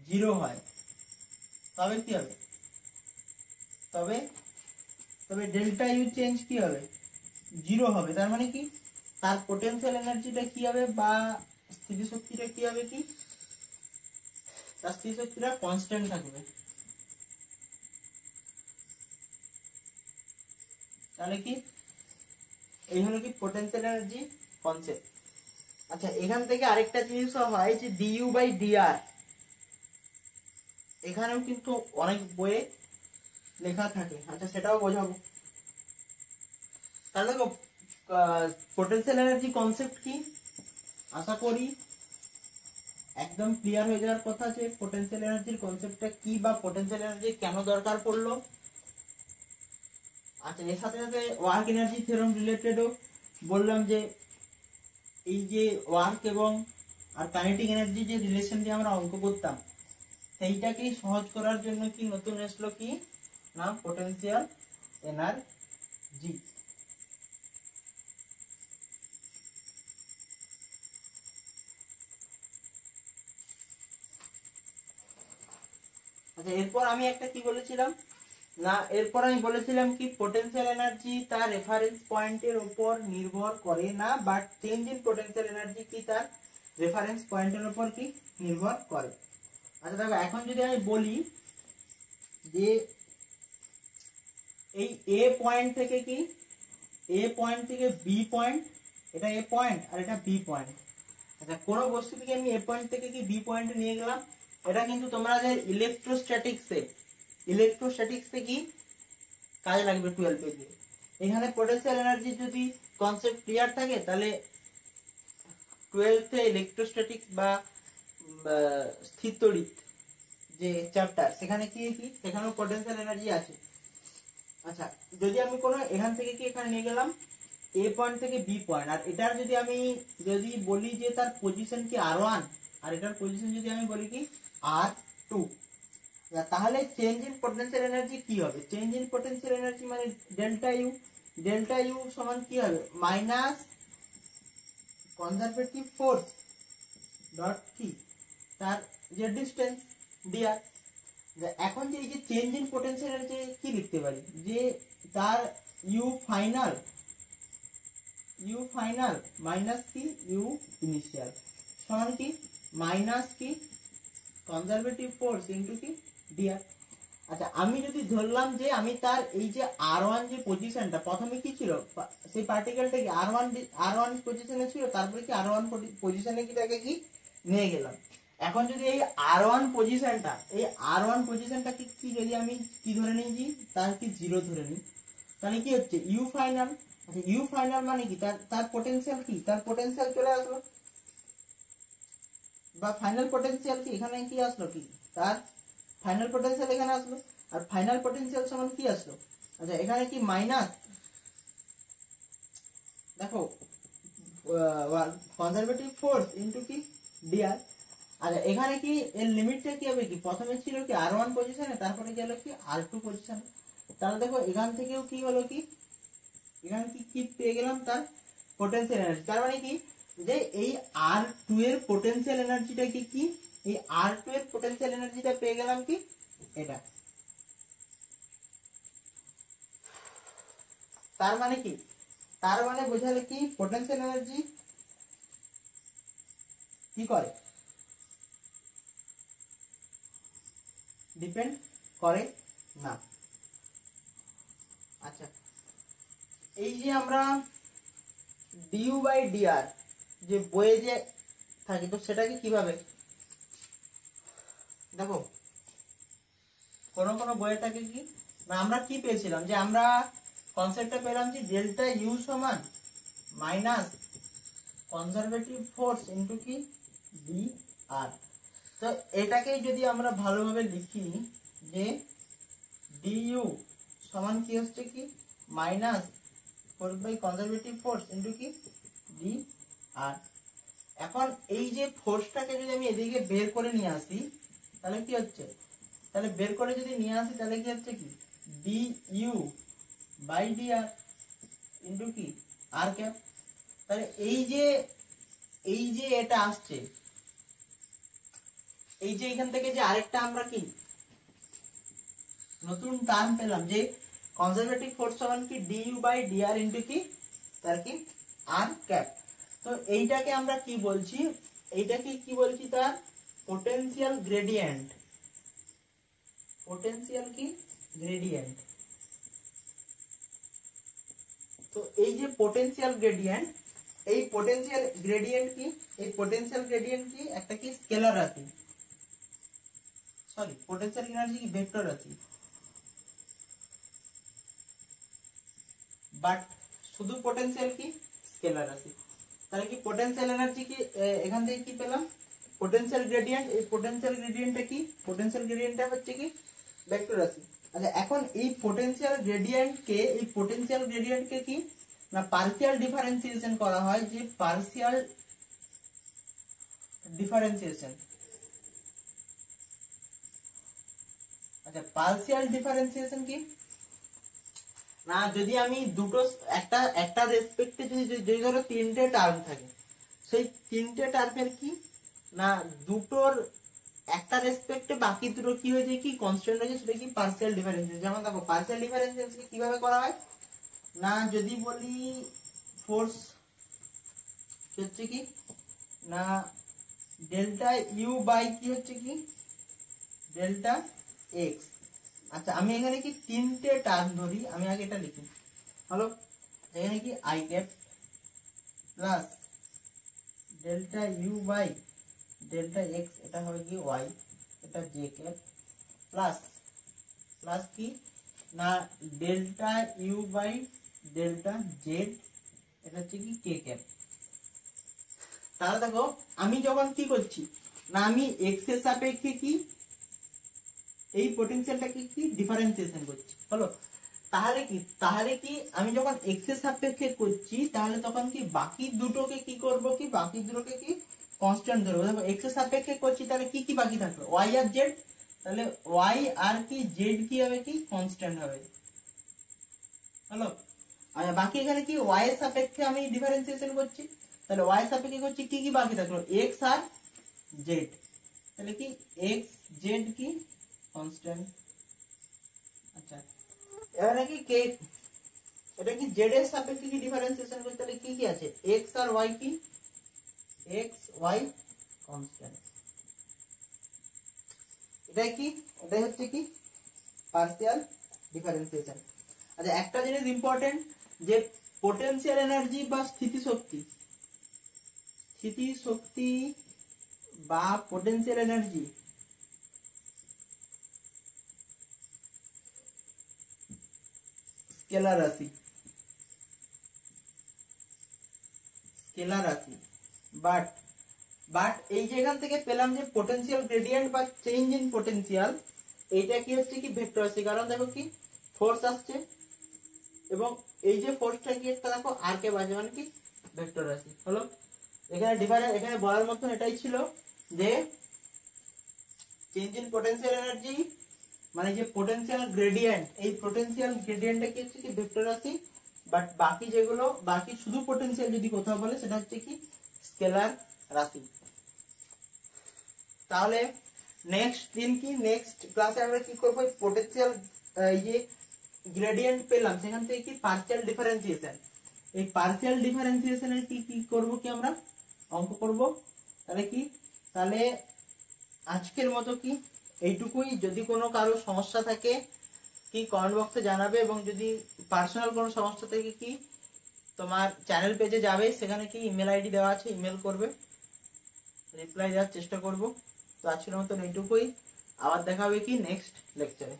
0 হয় তবে কি হবে, তবে ডেল্টা ইউ চেঞ্জ কি হবে 0 হবে। তার মানে কি তার পোটেনশিয়াল এনার্জিটা কি হবে বা স্থিতিশক্তিটা কি হবে কি, তার স্থিতিশক্তিটা কনস্ট্যান্ট থাকবে। তাহলে কি এই হলো কি পোটেনশিয়াল এনার্জি কনসেপ্ট। আচ্ছা এখান থেকে আরেকটা জিনিস হয় যে ডিইউ বাই ডিআর, এখানেও কিন্তু অনেক বইয়ে লেখা থাকে। আচ্ছা সেটাও বোঝাবো। তাহলে দেখো পোটেনশিয়াল এনার্জি কনসেপ্ট কি, আশা করি একদম ক্লিয়ার হয়ে যাওয়ার কথা যে পোটেনশিয়াল এনার্জির কনসেপ্টটা কি বা পোটেনশিয়াল এনার্জি কেন দরকার পড়লো। আচ্ছা এর সাথে সাথে ওয়ার্ক এনার্জি থিওরেম রিলেটেডও বললাম যে এই যে ওয়ার্ক এবং আর কাইনেটিক এনার্জি যে রিলেশন দিয়ে আমরা অঙ্ক করতাম সেইটাকেই সহজ করার জন্য কি নতুন আসলো কি না পোটেনশিয়াল এনার্জি। আচ্ছা এরপর আমি একটা কি বলেছিলাম না, এরপর আমি বলেছিলাম কি পোটেনশিয়াল এনার্জি তার রেফারেন্স পয়েন্টের উপর নির্ভর করে না, but change in potential energy কি তার রেফারেন্স পয়েন্টের উপর কি নির্ভর করে। আচ্ছা দেখো এখন যদি আমি বলি যে এই এ পয়েন্ট থেকে কি, এ পয়েন্ট থেকে বি পয়েন্ট, এটা এ পয়েন্ট আর এটা বি পয়েন্ট। আচ্ছা কোনো বস্তু থেকে আমি এ পয়েন্ট থেকে কি বি পয়েন্টে নিয়ে গেলাম, এটা কিন্তু তোমরা যে ইলেকট্রোস্ট্যাটিক্সে কি কাজে লাগবে 12 পেজে। এখানে পোটেনশিয়াল এনার্জি যদি কনসেপ্ট ক্লিয়ার থাকে তাহলে 12th ইলেকট্রোস্ট্যাটিক্স বা স্থির তড়িৎ যে চ্যাপ্টার সেখানে কি কি সেখানেও পোটেনশিয়াল এনার্জি আছে। আচ্ছা যদি আমি কোনো এখান থেকে কি এখানে নিয়ে গেলাম এ পয়েন্ট থেকে বি পয়েন্ট, আর এটার যদি আমি যদি বলি যে তার পজিশন কি r1 আর এটার পজিশন যদি আমি বলি কি r2, তাহলে চেঞ্জ ইন পোটেনশিয়াল এনার্জি কি হবে, চেঞ্জ ইন পোটেনশিয়াল এনার্জি মানে ডেল্টা ইউ সমান কি হবে মাইনাস কনজারভেটিভ ফোর্স ডট কি তার যে ডিসটেন্স ডিআর। এখন যে এই যে চেঞ্জ ইন পোটেনশিয়াল এনার্জি কি লিখতে পারি যে তার ইউ ফাইনাল মাইনাস কি ইউ ইনিশিয়াল সমান কি মাইনাস কি কনজারভেটিভ ফোর্স ইনটু কি ডিআর। আচ্ছা আমি যদি ধরলাম যে আমি তার এই যে r1 যে পজিশনটা প্রথমে কি ছিল সেই পার্টিকেলটাকে r1 পজিশনে ছিল, তারপরে কি r1 পজিশনে কি তাকে কি নিয়ে গেলাম। এখন যদি এই r1 পজিশনটা কি যদি আমি কি ধরে নিই তার কি 0 ধরে নিই, তাহলে কি হচ্ছে ইউ ফাইনাল। আচ্ছা ইউ ফাইনাল মানে কি তার পোটেনশিয়াল কি, তার পোটেনশিয়াল চলে আসলো বা ফাইনাল পোটেনশিয়াল কি এখানে কি আসলো কি তার ফাইনাল পোটেনশিয়াল এখানে আসলো, আর ফাইনাল পোটেনশিয়াল সমান কি আসলো। আচ্ছা এখানে কি মাইনাস দেখো কনজারভেটিভ ফোর্স ইনটু কি ডিআর। আচ্ছা এখানে কি এর লিমিটটা কি হবে কি প্রথমে ছিল কি r1 পজিশনে তারপরে গেল কি r2 পজিশনে, তাহলে দেখো এখান থেকেও কি হলো কি এখানে কি পেয়ে গেলাম তার পোটেনশিয়াল এনার্জি। তার মানে কি যে এই r2 এর পোটেনশিয়াল এনার্জিটা কি এই r2 এর পোটেনশিয়াল এনার্জিটা পেয়ে গেলাম কি এটা। তার মানে কি তার মানে বোঝালে কি পোটেনশিয়াল এনার্জি কি করে ডিপেন্ড করে না। আচ্ছা এই যে আমরা ডিউ বাই ডিআর যে বইয়ে যে থাকি তো সেটাকে কিভাবে দেখো কোন বইয়ে থাকে কি না আমরা কি পেয়েছিলাম যে আমরা কনসেপ্টটা পেলাম যে ডেল্টা ইউ সমান মাইনাস কনজারভেটিভ ফোর্স ইনটু কি ডি আর। তো এটাকেই যদি আমরা ভালোভাবে লিখি যে ডিইউ সমান কি হচ্ছে কি minus force by conservative force into কি ডি আর। এখন এই যে ফোর্সটাকে যদি আমি এদিকে বের করে নিয়ে আসি তাহলে কি হচ্ছে, তাহলে বের করে যদি নিয়ে আসি তাহলে কি হচ্ছে কি d u by d r into কি আর ক্যাপ। তাহলে এই যে এটা আসছে, এই যে এখান থেকে যে আরেকটা আমরা কি নতুন টার্ম পেলাম যে কনজারভেটিভ ফোর্স সমান কি d u by d r into কি তার কি আর ক্যাপ। তো এইটাকে আমরা কি বলছি, এইটাকে কি বলছি তার পোটেনশিয়াল গ্রেডিয়েন্ট, পোটেনশিয়াল কি গ্রেডিয়েন্ট। তো এই যে পোটেনশিয়াল গ্রেডিয়েন্ট, এই পোটেনশিয়াল গ্রেডিয়েন্ট কি, এই পোটেনশিয়াল গ্রেডিয়েন্ট কি একটা কি স্কেলার রাশি, সরি পোটেনশিয়াল এনার্জি কি ভেক্টর রাশি, বাট শুধু পোটেনশিয়াল কি স্কেলার রাশি। তাহলে কি পোটেনশিয়াল এনার্জি কি এখান থেকে কি পেলাম পোটেনশিয়াল গ্রেডিয়েন্ট, এই পোটেনশিয়াল গ্রেডিয়েন্টটা কি, পোটেনশিয়াল গ্রেডিয়েন্টটা হচ্ছে কি ভেক্টর রাশি। আচ্ছা এখন এই পোটেনশিয়াল গ্রেডিয়েন্টকে কি না পার্শিয়াল ডিফারেন্সিয়েশন করা হয়, যে পার্শিয়াল ডিফারেন্সিয়েশন। আচ্ছা পার্শিয়াল ডিফারেন্সিয়েশন কি না, যদি আমি দুটো একটা রেসপেক্টে যদি ধরো তিনটে টার্ম থাকে, সেই তিনটে টার্মের কি না দুটোর একটা রেসপেক্টে বাকি দুটো কি হয়ে যায় কি কনস্ট্যান্ট হয়ে যায়, সেটা কি পার্শিয়াল ডিফারেন্সিয়েশন। যেমন দেখো পার্শিয়াল ডিফারেন্সিয়েশন কিভাবে করা হয় না, যদি বলি ফোর্স হচ্ছে কি না ডেল্টা ইউ বাই কি হচ্ছে কি ডেল্টা এক্স। আচ্ছা আমি এখানে কি তিনটে টার্ম ধরি, আমি আগে এটা লিখি হলো, এখানে কি i cap plus delta u by delta x, এটা হবে কি ওয়াই, এটা জে ক্যাপ প্লাস প্লাস কি না delta u by delta z, এটা হচ্ছে কি কে ক্যাপ। তাহলে দেখো আমি যখন কি করছি না আমি এক্স এর সাপেক্ষে কি এই পোটেনশিয়ালটাকে কি ডিফারেন্সিয়েশন করছি হলো। তাহলে কি আমি যখন এক্স এর সাপেক্ষে করছি তাহলে তখন কি বাকি দুটোকে কি করব কি বাকি দুটোকে কি কনস্ট্যান্ট ধরবো। দেখো এক্স এর সাপেক্ষে করছি তাহলে কি কি বাকি থাকলো ওয়াই আর জেড, তাহলে ওয়াই আর কি জেড কি হবে কি কনস্ট্যান্ট হবে হলো। আর বাকি এখানে কি ওয়াই এর সাপেক্ষে আমি ডিফারেন্সিয়েশন করছি, তাহলে ওয়াই এর সাপেক্ষে করছি কি কি বাকি থাকলো এক্স আর জেড, তাহলে কি এক্স জেড কি কনস্ট্যান্ট। আচ্ছা এবারে কি কে এটা কি জেড এর সাপেক্ষে কি ডিফারেন্সিয়েশন করতে, তাহলে কি কি আছে এক্স আর ওয়াই কি এক্স ওয়াই কনস্ট্যান্ট। এটা কি এটাই হচ্ছে কি পার্শিয়াল ডিফারেন্সিয়েশন। আচ্ছা একটা জিনিস ইম্পর্টেন্ট যে পোটেনশিয়াল এনার্জি বা স্থিতিশক্তি বা পোটেনশিয়াল এনার্জি স্কেলার রাশি বাট এই যে এখান থেকে পেলাম যে পোটেনশিয়াল গ্রেডিয়েন্ট বা চেঞ্জ ইন পোটেনশিয়াল, এইটা কি হচ্ছে কি ভেক্টর রাশি। কারণ দেখো কি ফোর্স আসছে এবং এই যে ফোর্সটা কি একটা দেখো আর কে বাজে মানে কি ভেক্টর রাশি হলো। এখানে বলার মতন এটাই ছিল যে চেঞ্জ ইন পোটেনশিয়াল এনার্জি মানে যে পোটেনশিয়াল গ্রেডিয়েন্ট, এই পোটেনশিয়াল গ্রেডিয়েন্টটা কি হচ্ছে কি ভেক্টর রাশি, বাট বাকি শুধু পোটেনশিয়াল যদি কোথাও বলে সেটা হচ্ছে কি স্কেলার রাশি। তাহলে নেক্সট ক্লাসে আমরা কি করব পোটেনশিয়াল এই যে গ্রেডিয়েন্ট পেলাম সেখান থেকে কি পার্শিয়াল ডিফারেন্সিয়েশন, এই পার্শিয়াল ডিফারেন্সিয়েশনের কি করব কি আমরা অঙ্ক করব। তাহলে আজকের মতো কি এইটুকুই। যদি কোনো কারো সমস্যা থাকে কি কমেন্ট বক্সে জানাবে, এবং যদি পার্সোনাল কোনো সমস্যা থাকে কি তোমার চ্যানেল পেজে যাবে, সেখানে কি ইমেল আইডি দেওয়া আছে, ইমেল করবে, রিপ্লাই দেওয়ার চেষ্টা করব। তো আজকের মতন এইটুকুই, আবার দেখা হবে কি নেক্সট লেকচারে।